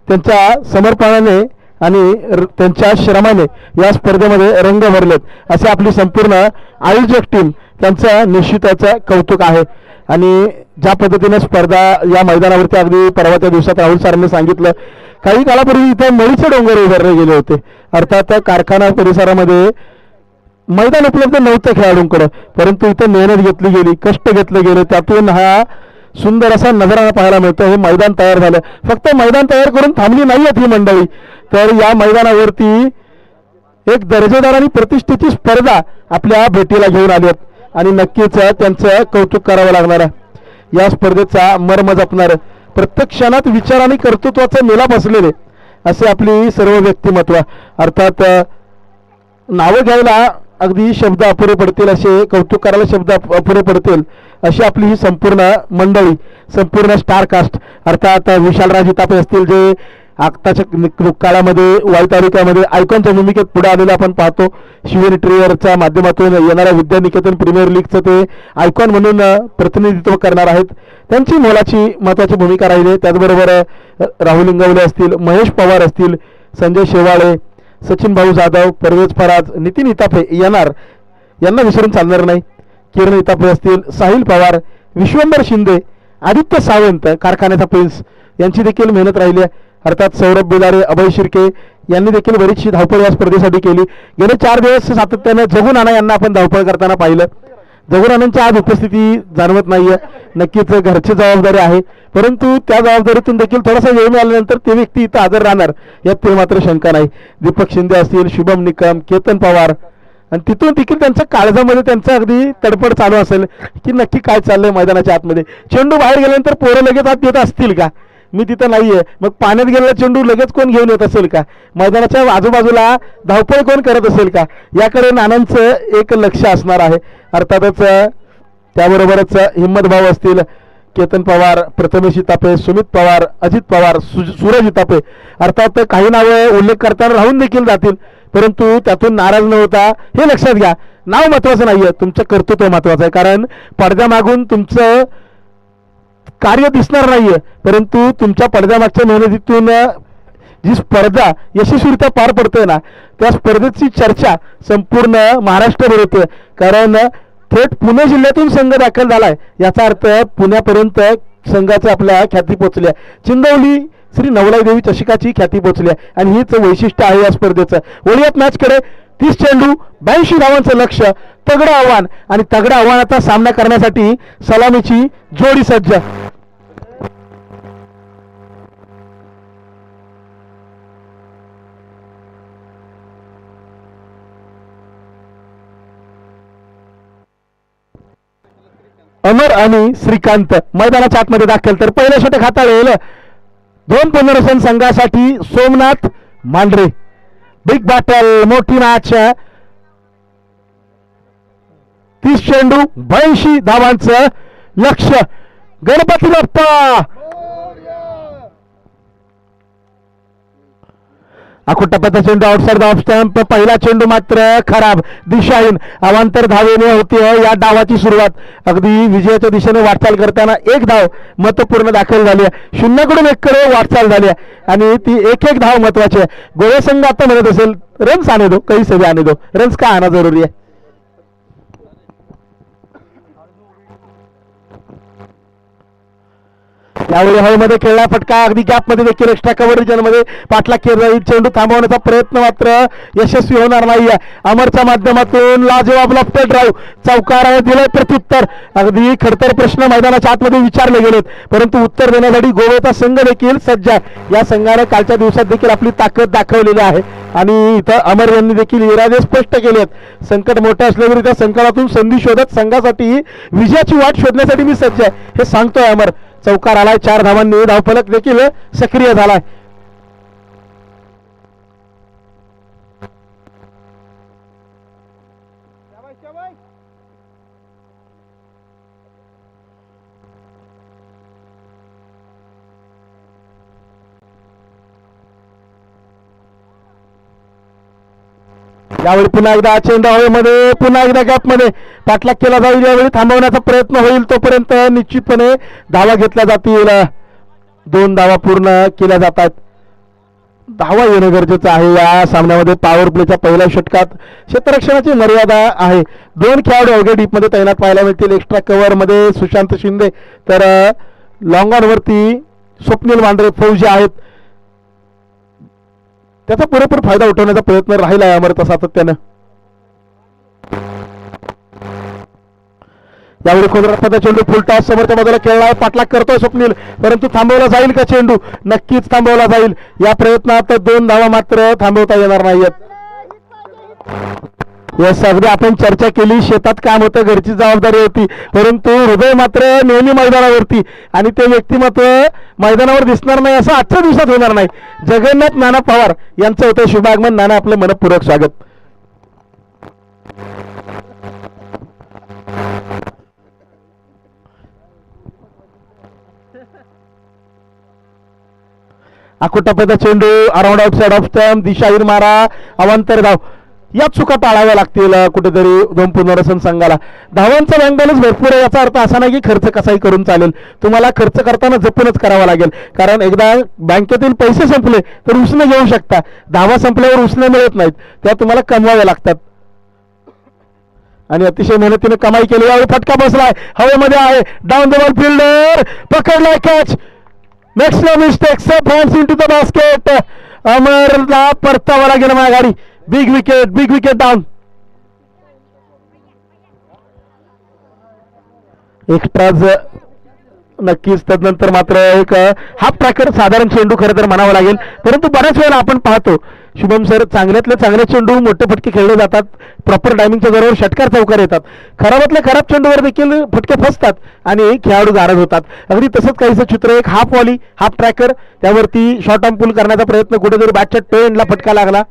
त्यांच्या समर्पणाने आणि त्यांच्या श्रमाने या स्पर्धेमध्ये रंग भरलेत, असे आपली संपूर्ण आयोजक टीम त्यांचं निश्चितच कौतुक आहे. आणि ज्या पद्धतीने स्पर्धा या मैदानावरती अगदी परवाच्या दिवसात राहुल सरांनी सांगितलं, काही काळापूर्वी इथं मळीचे डोंगर उभारले गेले होते. अर्थात कारखाना परिसरामध्ये मैदान उपलब्ध नव्हतं खेळाडूंकडे, परंतु इथं मेहनत घेतली गेली, कष्ट घेतले गेले, त्यातून हा सुंदर असा नजारा पाहायला मिळतो. हे मैदान तयार झालं. फक्त मैदान तयार करून थांबली नाही आहेत ही मंडळी, तर या मैदानावरती एक दर्जेदार आणि प्रतिष्ठेची स्पर्धा आपल्या भेटीला घेऊन आली आहेत आणि नक्कीच त्यांचं कौतुक करावं लागणार आहे. या स्पर्धेचा मर्म जपणार, प्रत्येक क्षणात विचार आणि कर्तृत्वाचे मिलाप असलेले असे आपली सर्व व्यक्तिमत्व. अर्थात नावं घ्यायला अगदी शब्द अपुरे पडतील, असे कौतुक करायला शब्द अपुरे पडतील अशी आपली ही संपूर्ण मंडळी, संपूर्ण स्टार कास्ट. अर्थात विशालराज हितापे असतील, जे आत्ताच्या काळामध्ये वाई तालुक्यामध्ये आयकॉनच्या भूमिकेत पुढे आलेले आपण पाहतो. शिवेरी ट्रेअरच्या माध्यमातून येणाऱ्या विद्यानिकेतन प्रीमियर लीगचं ते आयकॉन म्हणून प्रतिनिधित्व करणार आहेत. त्यांची मोलाची महत्वाची भूमिका राहिली. त्याचबरोबर राहुल इंगवले असतील, महेश पवार असतील, संजय शेवाळे, सचिन भाऊ जाधव, परवेज फराज, नितीन इतापे यांना विसरून चालणार नाही. किरण इतापे असतील, साहिल पवार, विश्वंभर शिंदे, आदित्य सावंत कारखान्याचा प्रिन्स यांची देखील मेहनत राहिली आहे. अर्थात सौरभ बेदारे, अभय शिर्के यांनी देखील बरीचशी धावपळ या स्पर्धेसाठी केली. गेले 4 दिवस सातत्यानं जगू नाना यांना आपण धावपळ करताना पाहिलं. जगू नानांची आज उपस्थिती जाणवत नाहीये. नक्कीच घरची जबाबदारी आहे, परंतु त्या जबाबदारीतून देखील थोडासा वेळ मिळाल्यानंतर ते व्यक्ती इथं हजर राहणार यात ते मात्र शंका नाही. दीपक शिंदे असतील, शुभम निकम, केतन पवार, आणि तिथून देखील त्यांच्या काळजामध्ये त्यांचं अगदी तडफड चालू असेल की नक्की काय चाललंय मैदानाच्या आतमध्ये. चेंडू बाहेर गेल्यानंतर पोरं लगेच आत येत असतील का? मी तिथं नाहीये, मग पाण्यात गेलेला चेंडू लगेच कोण घेऊन येत असेल का? मैदानाच्या आजूबाजूला धावपळ कोण करत असेल का? याकडे नानांचं एक लक्ष असणार आहे. अर्थातच त्याबरोबरच हिम्मत भाऊ असतील, केतन पवार, प्रथमेश इतापे, सुमित पवार, अजित पवार, सूरज इतापे. अर्थात काही नावे उल्लेख करताना राहून देखील जातील, परंतु त्यातून नाराज न होता हे लक्षात घ्या, नाव महत्वाचं नाहीये, तुमचं कर्तृत्व महत्वाचं आहे. कारण पडद्यामागून तुमचं कार्य दिसणार नाहीये, परंतु तुमच्या पडद्यामागच्या मेहनतीतून जी स्पर्धा यशस्वीरित्या पार पडते ना, त्या स्पर्धेची चर्चा संपूर्ण महाराष्ट्रभर होते. कारण थेट पुणे जिल्ह्यातून संघ दाखल झालाय, याचा अर्थ पुण्यापर्यंत संघाची आपल्या ख्याती पोहोचल्या. चिंदवली श्री नवलाई देवी चषकाची ख्याती पोहोचली आहे आणि हीच वैशिष्ट्य आहे या स्पर्धेचं. वळूयात मॅचकडे. 30 चेंडू 82 धावांचं लक्ष, तगडं आव्हान आणि तगड्या आव्हानाचा सामना करण्यासाठी सलामीची जोडी सज्ज. अमर आणि श्रीकांत मैदानाच्या आतमध्ये दाखल. तर पहिल्या षटक हाताळेल 2 पुनर्वसन संघासाठी सोमनाथ मांढरे. बिग बॅटल, मोठी मॅच. 30 चेंडू 82 धावांचं लक्ष. गणपती बाप्पा. अकोटप्प्याचा चेंडू आउटसाइड ऑफ स्टंप. पहिला चेंडू मात्र खराब, दिशाहीन. अवांतर धावेने होते या डावाची सुरुवात. अगदी विजयाच्या दिशेने वाटचाल करताना 1 धाव महत्वपूर्ण दाखल झाली आहे. 0कडून 1 कडे वाटचाल झाली आहे आणि ती 1-1 धाव महत्वाची आहे. गोळे संघ आता म्हणत असेल रन्स आणे दो, काही सभी आणे दो. रन्स का आना जरुरी आहे? यावेळी हवेमध्ये खेळला फटका, अगदी गॅपमध्ये देखील एक्स्ट्रा कव्हर रिजनमध्ये पाठलाग केला जाईल. चेंडू थांबवण्याचा प्रयत्न मात्र यशस्वी होणार नाही. अमरच्या माध्यमातून लाजवाब लॉफ्टेड ड्राईव्ह, चौकार दिलाय प्रत्युत्तर. अगदी खडतर प्रश्न मैदानाच्या आतमध्ये विचारले गेलेत, परंतु उत्तर देण्यासाठी गोव्याचा संघ देखील सज्ज आहे. या संघाने कालच्या दिवसात देखील आपली ताकद दाखवलेली आहे आणि इथं अमर यांनी देखील इरादे स्पष्ट केले आहेत. संकट मोठं असलं तरी त्या संकटातून संधी शोधत संघासाठी विजयाची वाट शोधण्यासाठी मी सज्ज आहे हे सांगतोय अमर. चौकार आलाय, 4 धावांनी धावफलक देखील सक्रिय झालाय. यावेळी पुन्हा एकदा चेंडू हवेमध्ये, पुन्हा एकदा गॅपमध्ये पाठलाग केला जाईल. यावेळी थांबवण्याचा प्रयत्न होईल, तोपर्यंत निश्चितपणे धावा घेतल्या जातील. 2 धावा पूर्ण केल्या जातात. धावा येणं गरजेचं आहे या सामन्यामध्ये. पॉवर प्लेच्या पहिल्या षटकात क्षेत्ररक्षणाची मर्यादा आहे. 2 खेळाडू अवघ्या डीपमध्ये तैनात पाहायला मिळतील. एक्स्ट्रा कव्हर मध्ये सुशांत शिंदे, तर लॉंग ऑन वरती स्वप्नील मांढरे फौजी आहेत. त्याचा पुरेपूर फायदा उठवण्याचा प्रयत्न राहिला आहे अमरचा सातत्यानं. यावेळी खोदरप्पाचा चेंडू फुल टॉस समोरच्या बाजूला खेळला, पाठलाग करतोय स्वप्नील, परंतु थांबवला जाईल का चेंडू? नक्कीच थांबवला जाईल. या प्रयत्नात 2 धावा मात्र थांबवता येणार नाहीयेत. यस, अगदी आपण चर्चा केली, शेतात काम होतं, घरची जबाबदारी होती, परंतु हृदय मात्र नेहमी मैदानावरती आणि ते व्यक्तिमत्व मैदानावर दिसणार नाही असं आजच्या दिवसात होणार नाही. जगन्नाथ नाना पवार यांचं होतं शुभागमन. नाना, आपलं मनपूर्वक स्वागत. अकोटप्प्याचा चेंडू अराउंड आउटसाइड ऑफ स्टंप, दिशाहीन मारा, अवांतर धाव. या चुका टाळाव्या लागतील कुठेतरी 2 पुनर्वसन संघाला. धावांचा बँक बॅलन्स भरपूर आहे, याचा अर्थ असा नाही की खर्च कसाही करून चालेल. तुम्हाला खर्च करताना जपूनच करावा लागेल, कारण एकदा बँकेतील पैसे संपले तर उसने घेऊ शकता. धावा संपल्यावर उसने मिळत नाहीत, त्या तुम्हाला कमवाव्या लागतात. आणि अतिशय मेहनतीने कमाई केली. यावेळी फटका बसलाय, हवेमध्ये आहे, डाऊन द बॉल, फिल्डर पकडलाय catch, next no mistake, safe hands into the basket. अमरला परतावा लागेल माघारी. Big wicket down. एक्स्ट्राज नक्कीच. त्यानंतर मात्र एक हाफ ट्रॅकर साधारण चेंडू खरं तर म्हणावं लागेल, परंतु बऱ्याच वेळेला आपण पाहतो शुभम सर चांगल्यातले चांगले चेंडू मोठे फटके खेळले जातात, प्रॉपर टायमिंगच्या बरोबर षटकार चौकार येतात, खराबातल्या खराब चेंडूवर देखील फटके फसतात आणि खेळाडू नाराज होतात. अगदी तसंच काहीसं चित्र, एक हाफ वॉली, हाफ ट्रॅकर, त्यावरती शॉर्ट आर्म पुल करण्याचा प्रयत्न, कुठेतरी बॅटच्या टेनला फटका लागला.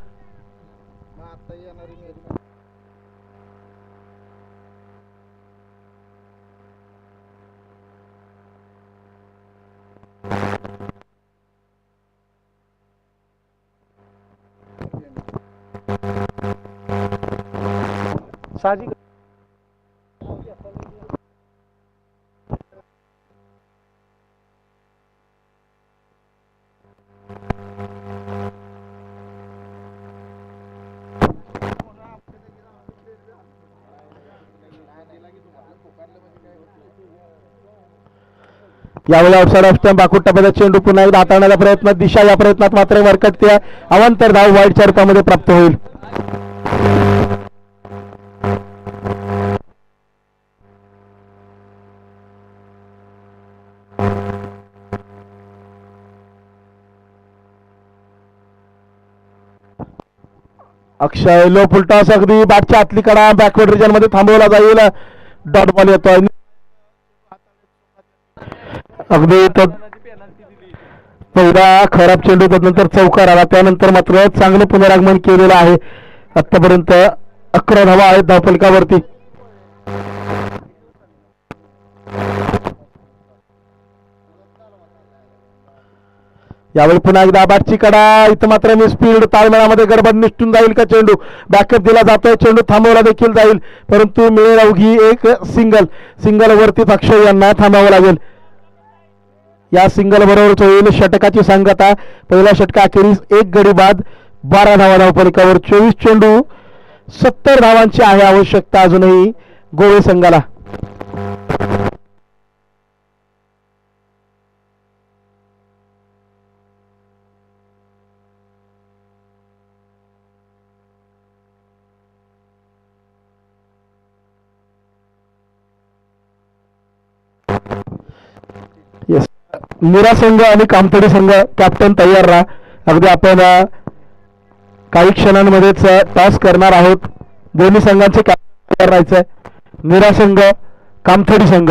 साहजिक यावेळी आउटसाइड ऑफ स्टंप आखूड टप्प्याचा चेंडू पुन्हा एकदा हाताळण्याचा प्रयत्न, दिशा या प्रयत्नात मात्र वरकटते. अवांतर धाव वाईटच्या रूपामध्ये प्राप्त होईल. अक्षय लो फुलटॉस, अगदी बॅटच्या आतली कडा बॅकवर्ड रिजन मध्ये थांबवला जाईल. डॉट बॉल येतोय. अगदी पहिला खराब चेंडू, त्यानंतर चौकार आला, त्यानंतर मात्र चांगलं पुनरागमन केलेलं आहे. आतापर्यंत 11 धावा आहेत धावफलकावरती. यावेळी पुन्हा एकदा बॅटची कडा, इथं मात्र मी स्पीड, ताळमेळामध्ये गडबड, निष्ठून जाईल का चेंडू, बॅकअप दिला जातोय, चेंडू थांबवला देखील जाईल, परंतु मिळेल अवघी एक सिंगल वरती अक्षय यांना थांबावं लागेल. या सिंगल बरोबर होईल षटकाची सांगता. पहिला षटका अखेरीस 1 गडी बाद, 12 धावा धावफलकावर, 24 चेंडू, 70 धावांची आहे आवश्यकता अजूनही गोवे संघाला. मीरा संघ आणि कामतडी संघ, कॅप्टन तयार राहा. अगदी आपण काही क्षणांमध्येच टॉस करणार आहोत. दोन्ही संघांचे कॅप्टन तयार राहायचंय. मीरा संघ, कामतडी संघ.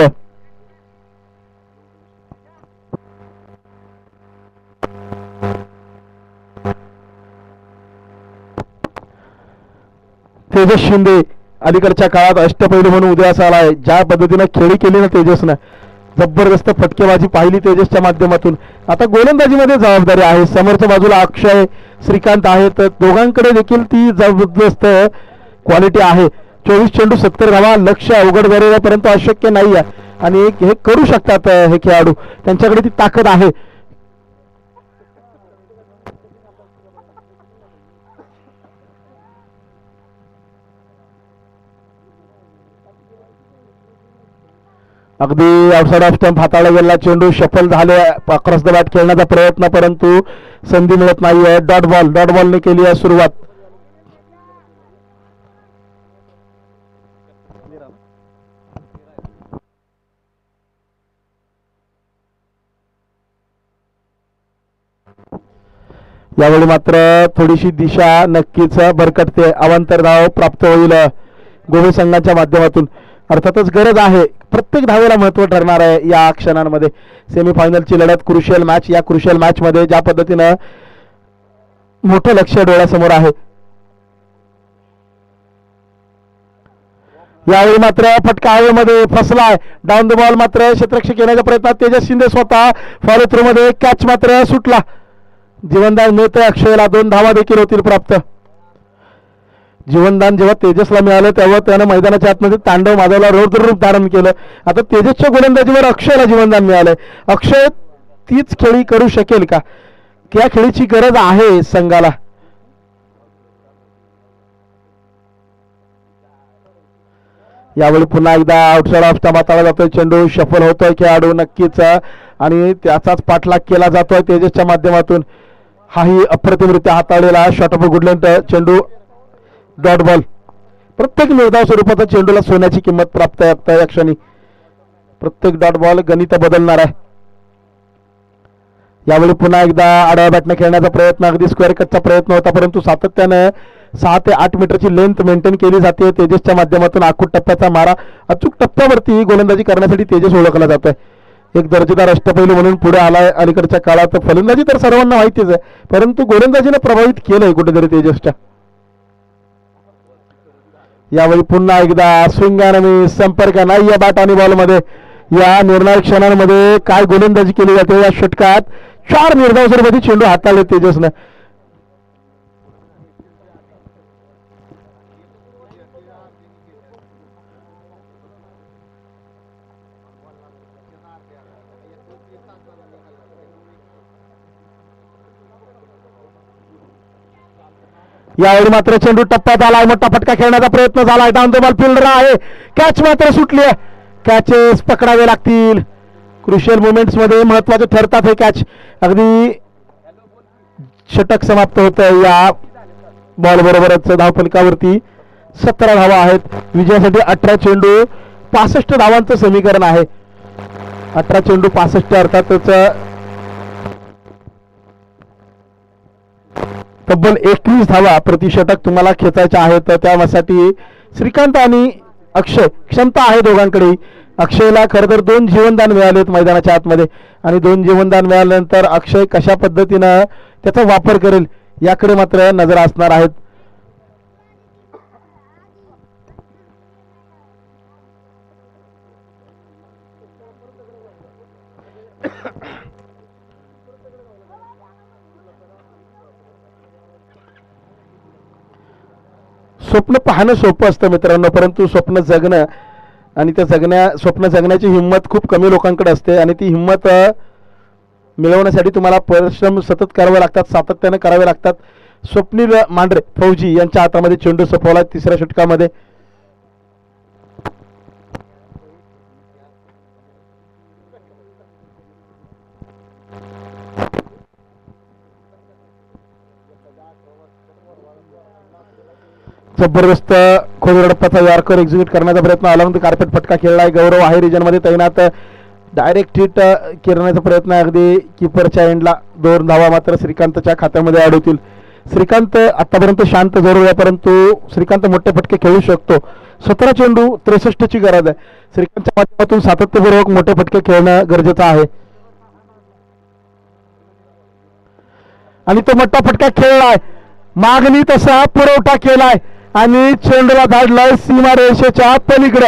तेजस शिंदे अलीकडच्या काळात अष्टपैलू म्हणून उदयास आलाय. ज्या पद्धतीने खेळी केली ना तेजसनं, जबरदस्त फटकेबाजी पाहिली तेजसच्या माध्यमातून. आता गोलंदाजीमध्ये जबाबदारी आहे. समोरच्या बाजूला अक्षय, श्रीकांत आहेत, दोघांकडे देखील ती जबरदस्त क्वालिटी आहे. 24 चेंडू 70 धावा, लक्ष अवघड झालेलं आहे, परंतु अशक्य नाही आहे आणि हे करू शकतात हे खेळाडू, त्यांच्याकडे ती ताकद आहे. अगदी आउटसाइड ऑफ स्टंप हाताळला गेलेला चेंडू, शफल झाले, अक्रॉस द बॅट खेळण्याचा प्रयत्न, परंतु संधी मिळत नाहीये. डॉट बॉलने केली आहे सुरुवात. यावेळी मात्र थोडीशी दिशा नक्कीच भरकटते. अवांतर धाव प्राप्त होईल गोवे संघाच्या माध्यमातून. अर्थातच गरज आहे, प्रत्येक धावेला महत्व ठरणार आहे या क्षणांमध्ये. सेमीफायनलची लढत, क्रुशियल मॅच. या क्रुशियल मॅच मध्ये ज्या पद्धतीनं मोठं लक्ष डोळ्यासमोर आहे. यावेळी मात्र फटका हवेमध्ये फसलाय. डाऊन द बॉल मात्र क्षेत्ररक्षक येण्याच्या प्रयत्नात तेजस शिंदे स्वतः फॉलो थ्रू मध्ये, कॅच मात्र सुटला. जीवनदान मिळतंय अक्षयला, 2 धावा देखील होतील प्राप्त. जीवनदान जेव्हा तेजसला मिळालं तेव्हा त्यानं मैदानाच्या आतमध्ये तांडव माजवला, रौद्र रूप धारण केलं. आता तेजसच्या गोलंदाजीवर अक्षयला जीवनदान मिळालंय. अक्षय तीच खेळी करू शकेल का? त्या खेळीची गरज आहे संघाला. यावेळी पुन्हा एकदा आउटसाइड ऑफ स्टंप हाताळला जातोय, चेंडू शफल होतोय खेळाडू नक्कीच आणि त्याचाच पाठलाग केला जातोय तेजसच्या माध्यमातून. हाही अप्रतिमरित्या हाताळलेला शॉट ऑफ गुडलँड चेंडू डॉट बॉल. प्रत्येक निर्धाव स्वरूपाचा चेंडूला सोन्याची किंमत प्राप्त आहे आता या क्षणी. प्रत्येक डॉट बॉल गणित बदलणार आहे. यावेळी पुन्हा एकदा आडव्या बॅटने खेळण्याचा प्रयत्न, अगदी स्क्वेअर कटचा प्रयत्न होता परंतु सातत्यानं 6 ते 8 मीटरची लेंथ मेंटेन केली जाते तेजसच्या माध्यमातून. आखूट टप्प्याचा मारा, अचूक टप्प्यावरती गोलंदाजी करण्यासाठी तेजस ओळखला जातोय. एक दर्जेदार अष्टपैलू म्हणून पुढे आलाय अलीकडच्या काळात. फलंदाजी तर सर्वांना माहितीच आहे परंतु गोलंदाजीने प्रभावित केलंय कुठेतरी तेजसच्या. यावेळी पुन्हा एकदा स्विंग आणि संपर्क नाही या बॅट आणि बॉलमध्ये. या निर्णायक क्षणांमध्ये काय गोलंदाजी केली जाते. या षटकात 4 निर्धाव स्वरूपाचे चेंडू हाताळले तेजसनं. यावेळी मात्र चेंडू टप्प्यात आलाय, मोठा फटका खेळण्याचा प्रयत्न झालाय. डाऊन द बॉल फिल्डर आहे, कॅच मात्र सुटली आहे. कॅचेस पकडावे लागतील, क्रुशियल मोमेंट्स मध्ये महत्वाचे ठरतात हे कॅच. अगदी षटक समाप्त होत आहे. या बॉल बरोबरच धावफलकावरती 17 धावा आहेत. विजयासाठी 18 चेंडू 65 धावांचं समीकरण आहे. 18 चेंडू 65 अर्थातच तब्बल 21 धावा प्रतिषटक तुम्हाला खेचायच्या आहेत. त्यासाठी श्रीकांत आणि अक्षय क्षमता आहे दोघांकडे. अक्षयला खरं तर 2 जीवनदान मिळालेत मैदानाच्या आतमध्ये आणि 2 जीवनदान मिळाल्यानंतर अक्षय कशा पद्धतीनं त्याचा वापर करेल याकडे मात्र नजर असणार आहेत. स्वप्न पाहणं सोपं असतं मित्रांनो परंतु स्वप्न जगणं आणि त्या स्वप्न जगण्याची हिंमत खूप कमी लोकांकडे असते आणि ती हिंमत मिळवण्यासाठी तुम्हाला परिश्रम सतत करावे लागतात, सातत्याने करावे लागतात. स्वप्नील मांढरे फौजी यांच्या हातामध्ये चेंडू सोपवला तिसऱ्या षटकामध्ये. जबरदस्त खोलगडप्पाचा यॉर्कर एक्झिक्यूट करण्याचा प्रयत्न, अलॉंग द कार्पेट फटका खेळलाय. गौरव आहे रिजन मध्ये तैनात. डायरेक्ट हिट करण्याचा प्रयत्न, अगदी किपरच्या एंडला 2 धावा मात्र श्रीकांतच्या खात्यामध्ये ऍड होतील. श्रीकांत आतापर्यंत शांत जरूर आहे परंतु श्रीकांत मोठे फटके खेळू शकतो. 17 चेंडू 63 ची गरज आहे. श्रीकांतच्या माध्यमातून सातत्यपूर्वक मोठे फटके खेळणं गरजेचं आहे आणि तो मोठा फटका खेळलाय. मागणी तसा पुरवठा केलाय आणि चेंडूला धाडलाय सीमा रेषेच्या पलीकडे.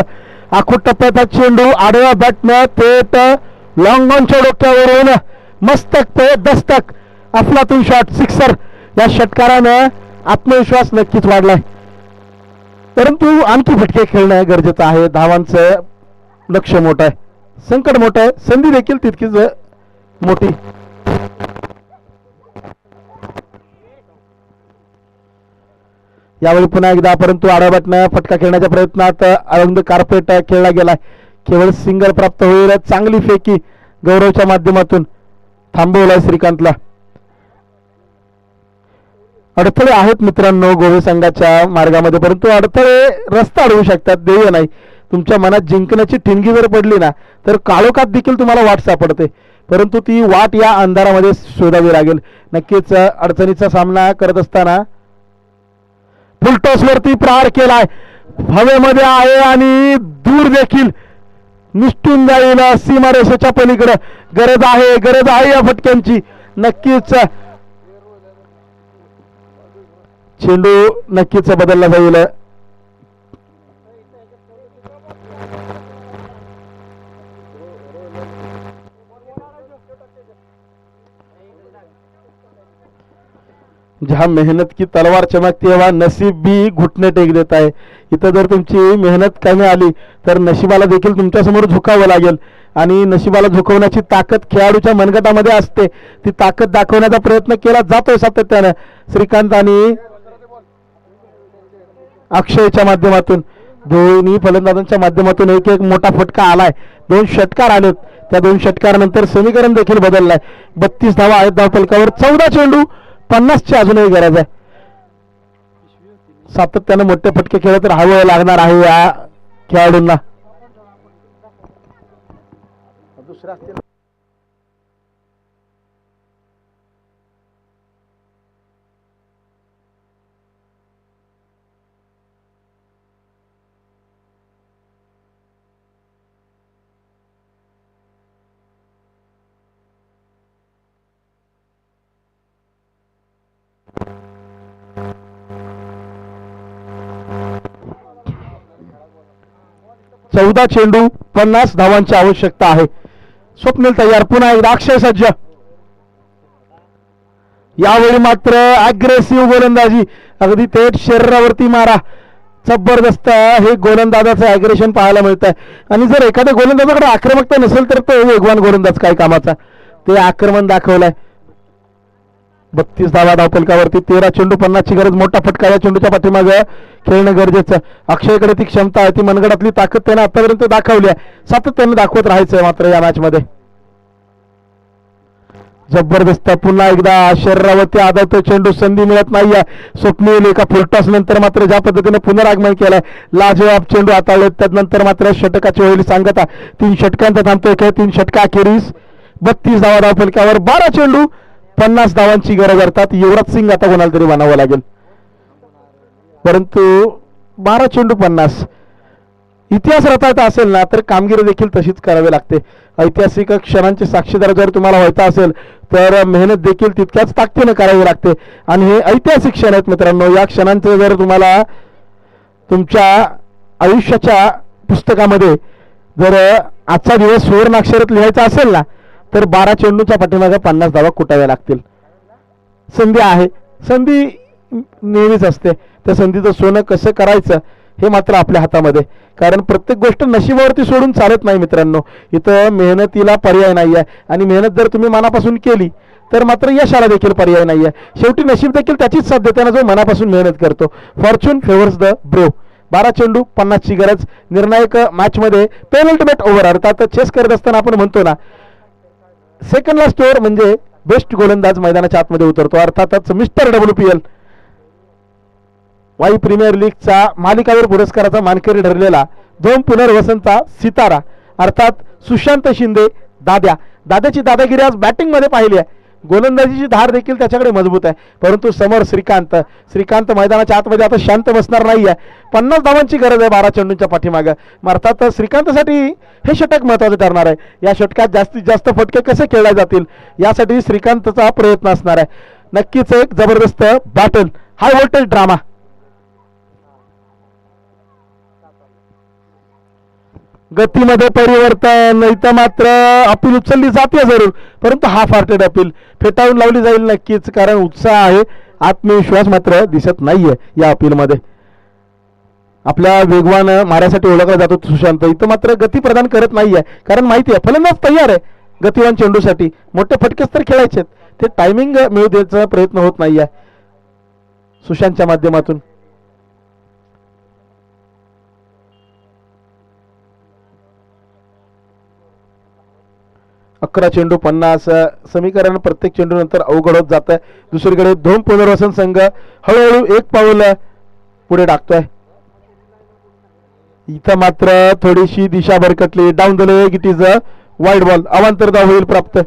आखूट टप्प्याचा चेंडू आडव्या बॅटनं थेट लॉंग ऑनच्या डोक्यावरून मस्तक पे दस्तक, अफलातून शॉट, सिक्सर. या षटकारानं आत्मविश्वास नक्कीच वाढलाय परंतु आणखी फटके खेळणं गरजेचं आहे. धावांचं लक्ष मोठं आहे, संकट मोठं आहे, संधी देखील तितकीच मोठी. यावेळी पुन्हा एकदा परंतु आडव्या बॅटनं फटका खेळण्याच्या प्रयत्नात अरंग कार्पेट खेळला गेलाय. केवळ सिंगल प्राप्त होईल. चांगली फेकी गौरवच्या माध्यमातून थांबवलाय श्रीकांतला. अडथळे आहेत मित्रांनो गोवे संघाच्या मार्गामध्ये परंतु अडथळे रस्ता अडवू शकतात, ध्येय नाही. तुमच्या मनात जिंकण्याची ठिणगी जर पडली ना तर काळोखात देखील तुम्हाला वाट सापडते परंतु ती वाट या अंधारामध्ये शोधावी लागेल. नक्कीच अडचणीचा सामना करत असताना फुलटॉस वरती प्रहार केलाय, हवेमध्ये आहे आणि दूर देखील निष्ठून जाईल सीमारेषेच्या पलीकडे. गरज आहे या फटक्यांची. नक्कीच चेंडू नक्कीच बदलला जाईल. जहां मेहनत की तलवार चमकती है वहां नसीब भी घुटने टेक देता है. इथं जर तुमची मेहनत कमी आली तर नशिबाला देखील तुमच्या समोर झुकावं लागेल आणि नशिबाला झुकवण्याची ताकद खेळाडूच्या मनगटामध्ये असते. ती ताकद दाखवण्याचा प्रयत्न केला जातोय सातत्यानं श्रीकांत आणि अक्षयच्या माध्यमातून. दोन्ही फलंदाजांच्या माध्यमातून एक एक मोठा फटका आलाय. 2 षटकार आलेत. त्या 2 षटकारानंतर समीकरण देखील बदललाय. 32 धावा आहेत धावफलकावर. 14 चेंडू 50 ची अजूनही गरज आहे. सातत्यानं मोठे फटके खेळत राहावं लागणार आहे या खेळाडूंना. दुसरा चौदा चेंडू 50 धावांची आवश्यकता आहे. स्वप्नील तयार. पुन्हा एकदा अक्षय सज्ज. यावेळी मात्र अग्रेसिव्ह गोलंदाजी. अगदी थेट शरीरावरती मारा. जबरदस्त हे गोलंदाजाचं अग्रेशन पाहायला मिळत आहे. आणि जर एखाद्या गोलंदाजाकडे आक्रमकता नसेल तर तो वेगवान गोलंदाज काय कामाचा. ते आक्रमण दाखवलंय. 32 धावा धावफलकावरती. 13 चेंडू 50 ची गरज. मोठा फटका या चेंडूच्या पाठीमागे खेळणं गरजेचं. अक्षयकडे ती क्षमता आहे, ती मनगडातली ताकद त्याने आतापर्यंत दाखवली आहे. सातत्याने दाखवत राहायचंय मात्र या मॅच मध्ये. जबरदस्त पुन्हा एकदा शरीरावरती आदळतो चेंडू. संधी मिळत नाहीये. स्वप्नील एका फुलटॉस नंतर मात्र ज्या पद्धतीने पुनरागमन केलंय, लाजवाब चेंडू हाताळले. त्यानंतर मात्र षटकाची होईल सांगता. 3 षटकांचा थांबतोय खेळ. 3 षटका अखेरीस 32 धावा धावफलकावर. 12 चेंडू 50 धावांची गरज. अर्थात युवराज सिंग आता कोणाला तरी बनावं लागेल. परंतु 12 चेंडू 50 इतिहास रचायचा असेल ना तर कामगिरी देखील तशीच करावी लागते. ऐतिहासिक क्षणांचे साक्षीदार जर तुम्हाला व्हायचा असेल तर मेहनत देखील तितक्याच ताकदीने करावी लागते. आणि हे ऐतिहासिक क्षण आहेत मित्रांनो. या क्षणांचे जर तुम्हाला तुमच्या आयुष्याच्या पुस्तकामध्ये जर आजचा दिवस सुवर्णाक्षरात लिहायचा असेल ना तर 12 चेंडूच्या पाठीमागे 50 धावा कुटाव्या लागतील. संधी आहे. संधी नेहमीच असते. त्या संधीचं सोनं कसं करायचं हे मात्र आपल्या हातामध्ये. कारण प्रत्येक गोष्ट नशिबावरती सोडून चालत नाही मित्रांनो. इथं मेहनतीला पर्याय नाही आहे. आणि मेहनत जर तुम्ही मनापासून केली तर मात्र यशाला देखील पर्याय नाही आहे. शेवटी नशीब देखील त्याचीच साथ देताना जो मनापासून मेहनत करतो. Fortune favours the bro. 12 चेंडू 50 ची गरज. निर्णायक मॅच मध्ये पेनल्टीमेट ओव्हर. अर्थात चेस करत असताना आपण म्हणतो ना सेकंडला स्टोअर म्हणजे बेस्ट गोलंदाज मैदानाच्या आतमध्ये उतरतो. अर्थातच मिस्टर WPL वाई प्रीमियर लीगचा मालिकावीर पुरस्काराचा मानकरी ठरलेला 2 पुनर्वसनचा सितारा अर्थात सुशांत शिंदे दाद्या. दाद्याची दादागिरी आज बॅटिंग मध्ये पाहिली आहे. गोलंदाजीची धार देखील त्याच्याकडे मजबूत आहे. परंतु समोर श्रीकांत. श्रीकांत मैदानाच्या आतमध्ये आता शांत बसणार नाही आहे. 50 धावांची गरज आहे 12 चेंडूंच्या पाठीमागे. अर्थात श्रीकांतसाठी हे षटक महत्वाचं ठरणार आहे. या षटकात जास्तीत जास्त फटके कसे खेळले जातील यासाठी श्रीकांतचा प्रयत्न असणार आहे. नक्कीच एक जबरदस्त बॅटल, हाय व्होल्टेज ड्रामा. गतीमध्ये परिवर्तन. इथं मात्र अपील उचलली जाते जरूर, परंतु हाफ हार्टेड अपील फेटाळून लावली जाईल नक्कीच. कारण उत्साह आहे, आत्मविश्वास मात्र दिसत नाहीये या अपील मध्ये. आपल्या वेगवान माऱ्यासाठी ओळखला जातो सुशांत. इथं मात्र गती प्रदान करत नाहीये. कारण माहिती आहे फलंदाज तयार आहे गतिवान चेंडूसाठी. मोठे फटकेच तर खेळायचे, ते टायमिंग मिळू द्यायचा प्रयत्न होत नाहीये सुशांतच्या माध्यमातून. अकरा चेंडू 50. समीकरण प्रत्येक चेंडू नंतर अवघड होत जात आहे. दुसरीकडे 2 पुनर्वसन संघ हळूहळू एक पाऊल पुढे टाकतोय. इथं मात्र थोडीशी दिशा भरकटली. Down the leg. It is a wide ball. अवांतर धाव होईल प्राप्त.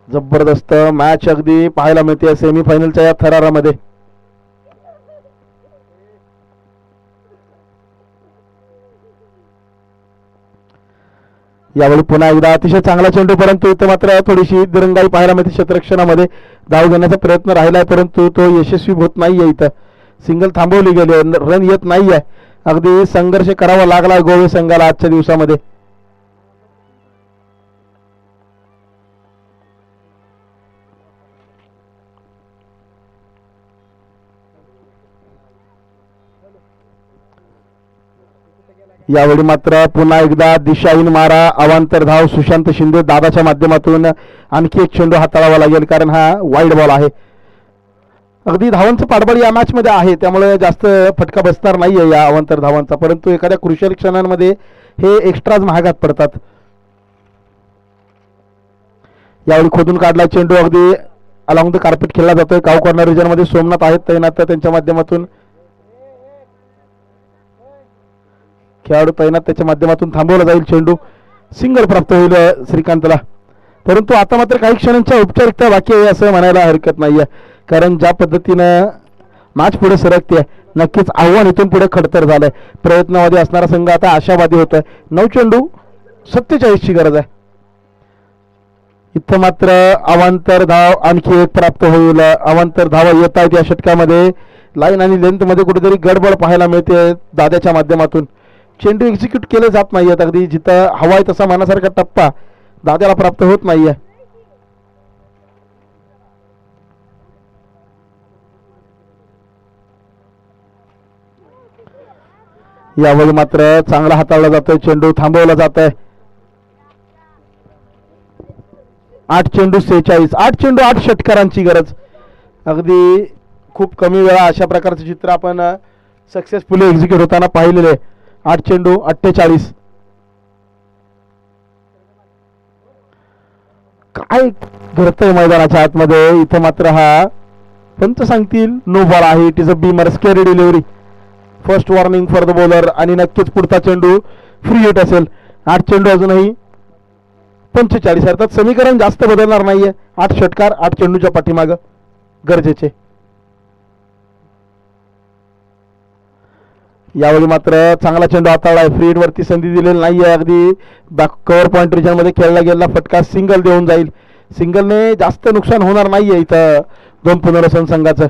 जबरदस्त मॅच अगदी पाहायला मिळते सेमीफायनलच्या या थरारामध्ये. यावेळी पुन्हा एकदा अतिशय चांगला चेंडू, परंतु इथं मात्र थोडीशी दिरंगाई पाहायला मिळते. क्षेत्ररक्षणामध्ये धाव घेण्याचा प्रयत्न राहिलाय परंतु तो यशस्वी होत नाहीये. इथं सिंगल थांबवली गेली, रन येत नाहीये. अगदी संघर्ष करावा लागला गोवे संघाला आजच्या दिवसामध्ये. यावेळी मात्र पुन्हा एकदा दिशाहीन मारा अवांतर धाव सुशांत शिंदे दादाच्या माध्यमातून आणखी एक चेंडू हाताळावा लागेल कारण हा वाईड बॉल आहे. अगदी धावांचं पाठबळ या मॅच मध्ये आहे त्यामुळे जास्त फटका बसणार नाहीये या अवांतर धावांचा, परंतु एखाद्या क्रुशियल क्षणांमध्ये हे एक्स्ट्राज महागात पडतात. यावेळी खोदून काढला चेंडू अगदी अलॉंग द कार्पेट खेळला जातोय. काव कॉर्नर रिजन मध्ये सोमनाथ आहेत तैनात, त्यांच्या माध्यमातून खेळाडू तैनात त्याच्या माध्यमातून थांबवला जाईल. चेंडू सिंगल प्राप्त होईल श्रीकांतला, परंतु आता मात्र काही क्षणांच्या औपचारिकता बाकी आहे असं म्हणायला हरकत नाहीये कारण ज्या पद्धतीनं मॅच पुढे सरकते नक्कीच आव्हान इथून पुढे खडतर झालंय. प्रयत्नवादी असणारा संघ आता आशावादी होतोय. 9 चेंडू 47 ची गरज आहे. इथं मात्र अवांतर धाव आणखी एक प्राप्त होईल. अवांतर धावा येत आहेत या षटकामध्ये. लाईन आणि लेंथ मध्ये कुठेतरी गडबड पाहायला मिळते दादाच्या माध्यमातून. चेंडू एक्झिक्यूट केले जात नाहीयेत, अगदी जिथं हवाय तसा मनासारखा टप्पा दादाला प्राप्त होत नाहीये. यावेळी मात्र चांगला हाताळला जातोय चेंडू, थांबवला जात आहे. 8 चेंडू 46, 8 चेंडू 8 षटकारांची गरज. अगदी खूप कमी वेळा अशा प्रकारचे चित्र आपण सक्सेसफुली एक्झिक्यूट होताना पाहिलेले. 8 चेंडू 48. काय घडतंय मैदानाच्या आतमध्ये. इथं मात्र हा पंच सांगतील नो बॉल आहे. It is a Beamer scary delivery. First warning for the bowler आणि नक्कीच पुढचा चेंडू फ्री हिट असेल. 8 चेंडू अजूनही 45. अर्थात समीकरण जास्त बदलणार नाहीये. 8 षटकार 8 चेंडूच्या पाठीमाग गरजेचे. यावेळी मात्र चांगला चेंडू हाताळलाय. फ्री हिट वरती संधी दिलेली नाहीये. अगदी बॅक कव्हर पॉइंट रिजन मध्ये खेळला गेलेला फटका सिंगल देऊन जाईल. सिंगलने जास्त नुकसान होणार नाहीये इथं 2 पुनर्वसन संघाचं.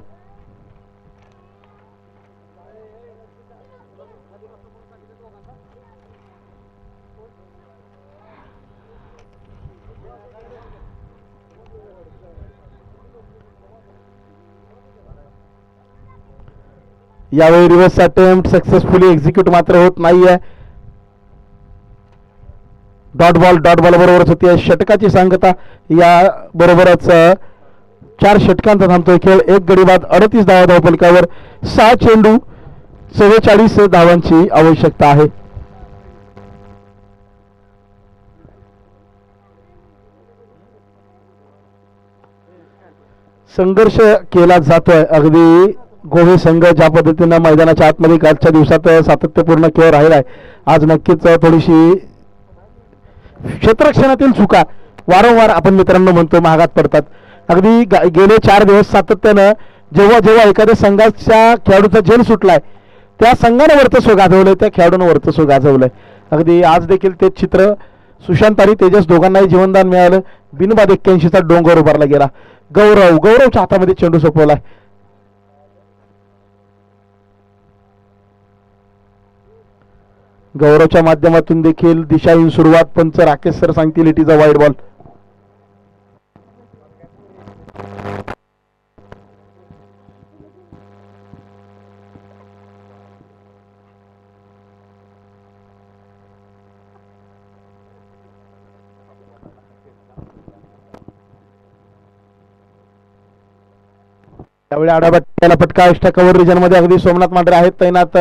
यावेळी रिव्हर्स अटेम्प्ट सक्सेसफुली एक्झिक्यूट मात्र होत नाहीये. डॉट बॉल बरोबरच होती. षटकाची सांगता या बरोबरच 4 षटकांचा थांबतोय खेळ. 1 गडी बाद 38 धावा धावफलकावर. 6 चेंडू 44 धावांची आवश्यकता आहे. संघर्ष केला जातोय. अगदी गोवे संघ ज्या पद्धतीनं मैदानाच्या आतमध्ये कालच्या दिवसात सातत्यपूर्ण खेळ राहिलाय, आज नक्कीच थोडीशी क्षेत्ररक्षणातील चुका वारंवार आपण मित्रांनो म्हणतो महागात पडतात. अगदी गेले 4 दिवस सातत्यानं जेव्हा एखाद्या संघाच्या खेळाडूचा झेल सुटलाय त्या संघाने वर्चस्व गाजवलंय, त्या खेळाडूनं वर्चस्व गाजवलंय. अगदी आज देखील तेच चित्र. सुशांत आणि तेजस दोघांनाही जीवनदान मिळालं. बिनबाद 81चा डोंगर उभारला गेला. गौरवच्या हातामध्ये चेंडू सोपवलाय. गौरवच्या माध्यमातून देखील दिशाहीन सुरुवात. पंच राकेश सर सांगतील it is a wide ball. त्यावेळी आडाबाट्याला फटका एक्स्ट्रा कव्हर रिजन मध्ये अगदी सोमनाथ मांढरे आहेत तैनात.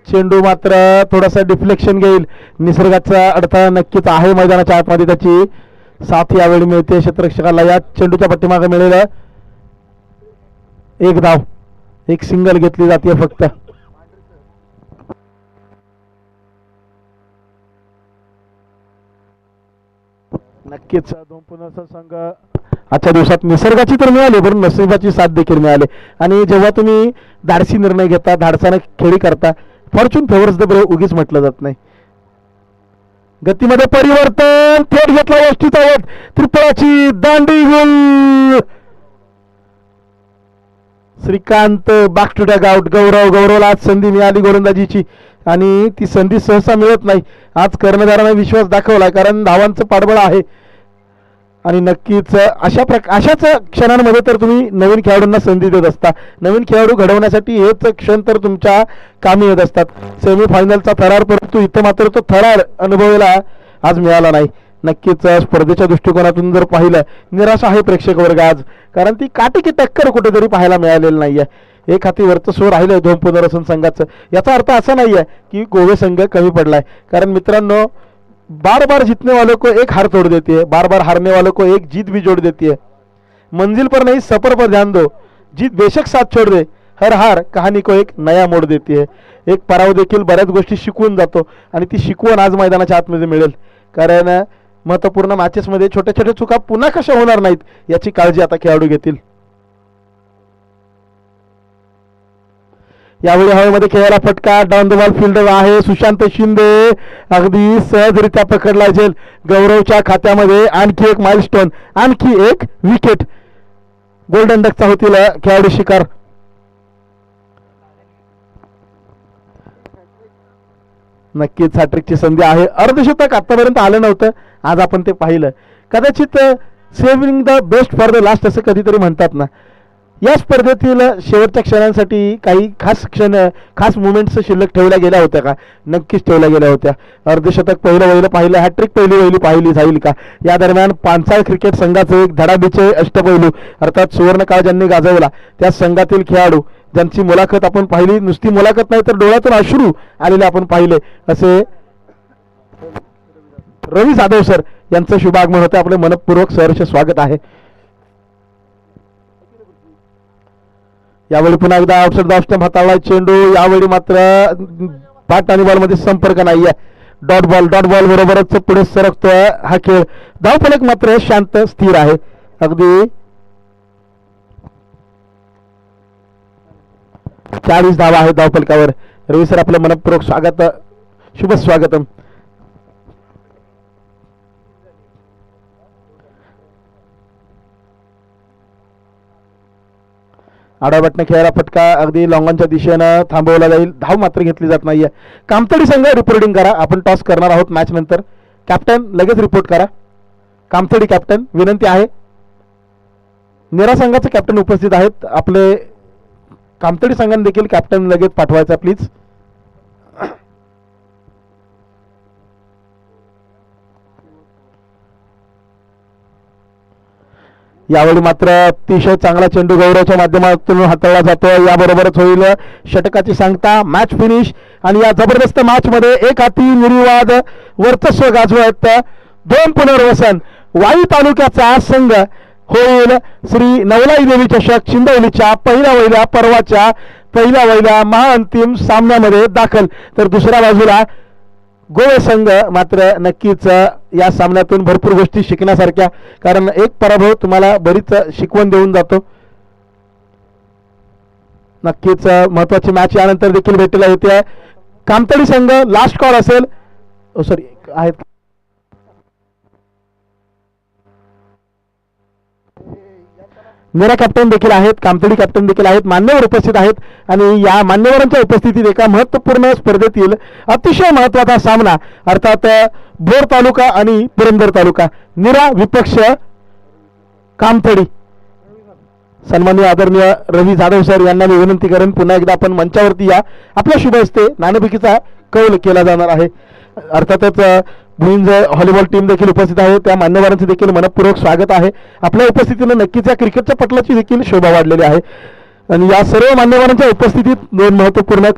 चेंडू मात्र थोडासा डिफ्लेक्शन घेईल. निसर्गाचा अडथळा नक्कीच आहे मैदानाच्या आतमध्ये, त्याची साथ यावेळी मिळते क्षेत्ररक्षकाला. या चेंडूच्या पाठीमागे मिळेल 1 धाव. 1 सिंगल घेतली जाते फक्त. नक्कीच 2 पुनर्वसन संघ आजच्या दिवसात निसर्गाची तर मिळाली, बरं नशिबाची साथ देखील मिळाली. आणि जेव्हा तुम्ही धाडसी निर्णय घेता, धाडसानं खेळी करता, फॉर्च्यून फेवर्स द ब्रेव्ह उगीच म्हटलं जात नाही. गतीमध्ये परिवर्तन, थेट घेतला यष्टीचा वेग, त्रिपुराची दांडी गोल. Shrikant back to tag out. गौरवला आज संधी मिळाली गोलंदाजीची आणि ती संधी सहसा मिळत नाही. आज कर्णधाराने विश्वास दाखवलाय कारण धावांचं पाठबळ आहे. आणि नक्कीच अशाच क्षणांमध्ये तर तुम्ही नवीन खेळाडूंना संधी देत असता. नवीन खेळाडू घडवण्यासाठी हेच क्षण तर तुमच्या कामी येत असतात. सेमीफायनलचा थरार, परंतु इथं मात्र तो थरार अनुभवायला आज मिळाला नाही. नक्कीच स्पर्धेच्या दृष्टिकोनातून जर पाहिलं, निराशा आहे प्रेक्षक वर्ग आज, कारण ती काटेकी टक्कर कुठेतरी पाहायला मिळालेली नाहीये. एक हाती वर्चस्व राहिलंय धोम पुनर्वसन संघाचं. याचा अर्थ असा नाहीये की गोवे संघ कमी पडलाय, कारण मित्रांनो, बार बार जीतने वालों को एक हार तोड़ देती है, बार बार हारने वालों को एक जीत भी जोड़ देती है. मंजिल पर नहीं सफर पर ध्यान दो, जीत बेशक साथ छोड़ दे, हर हार कहानी को एक नया मोड देती है. एक पराव देखील बऱ्याच गोष्टी शिकवून जातो आणि ती शिकवण आज मैदानाच्या आतमध्ये मिळेल, कारण महत्त्वपूर्ण मॅचेसमध्ये छोट्या छोट्या चुका पुन्हा कशा होणार नाहीत याची काळजी आता खेळाडू घेतील. यावेळी हवेमध्ये खेळायला फटका, डाऊन द बॉल फिल्डर आहे सुशांत शिंदे, अगदी सहजरित्या पकडला जाईल. गौरवच्या खात्यामध्ये आणखी एक माइलस्टोन, आणखी एक विकेट. गोल्डन डकचा होतील खेळाडू शिकार. नक्कीच हॅट्रिकची संधी आहे. अर्धशतक आतापर्यंत आलं नव्हतं, आज आपण ते पाहिलं. कदाचित saving the best for the last असं कधीतरी म्हणतात ना, या स्पर्धेतील शेवटच्या क्षणांसाठी काही खास मुवमेंट्स शिल्लक ठेवल्या गेल्या होत्या का? नक्कीच ठेवल्या गेल्या होत्या. अर्धशतक पहिलं वहिलं पाहिलं, हॅट्रिक पहिली वहिली पाहिली जाईल का? या दरम्यान पांचाळ क्रिकेट संघाचे एक धडाडीचे अष्टपैलू अर्थात सुवर्णकाळ ज्यांनी गाजवला त्या संघातील खेळाडू ज्यांची मुलाखत आपण पाहिली, नुसती मुलाखत नाही तर डोळ्यातून अश्रू आलेले आपण पाहिले, असे रवी जाधव सर यांचं शुभागमन होतं. आपले मनपूर्वक सहर्ष स्वागत आहे. यावेळी पुन्हा एकदा आउटसाइड द स्टंप हाताळला चेंडू. यावेळी मात्र बॅट आणि बॉल मध्ये संपर्क नाहीये. डॉट बॉल बरोबरच पुढे सरकतोय हा खेळ. धावफलक मात्र शांत स्थिर आहे. अगदी 40 धावा आहेत धावफलकावर. रवी सर आपलं मनपूर्वक स्वागत, शुभ स्वागतम. आडाबटने खेळायला फटका, अगदी लॉंगॉनच्या दिशेनं थांबवला जाईल. धाव मात्र घेतली जात नाहीये. कामतडी संघ रिपोर्टिंग करा, आपण टॉस करणार आहोत मॅच नंतर. कॅप्टन लगेच रिपोर्ट करा. कामतडी कॅप्टन विनंती आहे. निरा संघाचे कॅप्टन उपस्थित आहेत. आपले कामतडी संघाने देखील कॅप्टन लगेच पाठवायचा प्लीज. यावेळी मात्र अतिशय चांगला चेंडू गौरवच्या माध्यमातून हाताळला जातो. याबरोबरच होईल षटकाची सांगता, मॅच फिनिश. आणि या जबरदस्त मॅच मध्ये एक हाती निर्विवाद वर्चस्व गाजवत धोम पुनर्वसन वाई तालुक्याचा संघ होईल श्री नवलाई देवी चषक चिंदवलीच्या परवाच्या पहिल्या वहिल्या महाअंतिम सामन्यामध्ये दाखल. तर दुसऱ्या बाजूला गोवे संघ मात्र नक्कीच या सामन्यातून भरपूर गोष्टी शिकण्यासारख्या, कारण एक पराभव तुम्हाला बरीच शिकवण देऊन जातो. नक्कीच महत्वाची मॅच यानंतर देखील भेटीला येते. कामतडी संघ लास्ट कॉल असेल, सॉरी आहेत मेरा कॅप्टन देखील आहेत, कामतडी कॅप्टन देखील आहेत, मान्यवर उपस्थित आहेत. आणि या मान्यवरांच्या उपस्थितीत एका महत्त्वपूर्ण स्पर्धेतील अतिशय महत्त्वाचा सामना, अर्थात भोर तालुका आणि पुरंदर तालुका, निरा विपक्ष कामतडी. सन्माननीय आदरणीय रवी जाधव सर यांना मी विनंती करेन, पुन्हा एकदा आपण मंचावरती या. आपल्या शुभ हस्ते नाणेफेकीचा कौल केला जाणार आहे. अर्थातच भुईंज व्हॉलीबॉल टीम देखील उपस्थित आहे, त्या मान्यवरांचे देखील मनपूर्वक स्वागत आहे. आपल्या उपस्थितीने नक्कीच या क्रिकेटच्या पटलाची देखील शोभा वाढलेली आहे. आणि या सर्व मान्यवरांच्या उपस्थितीत दोन महत्त्वपूर्ण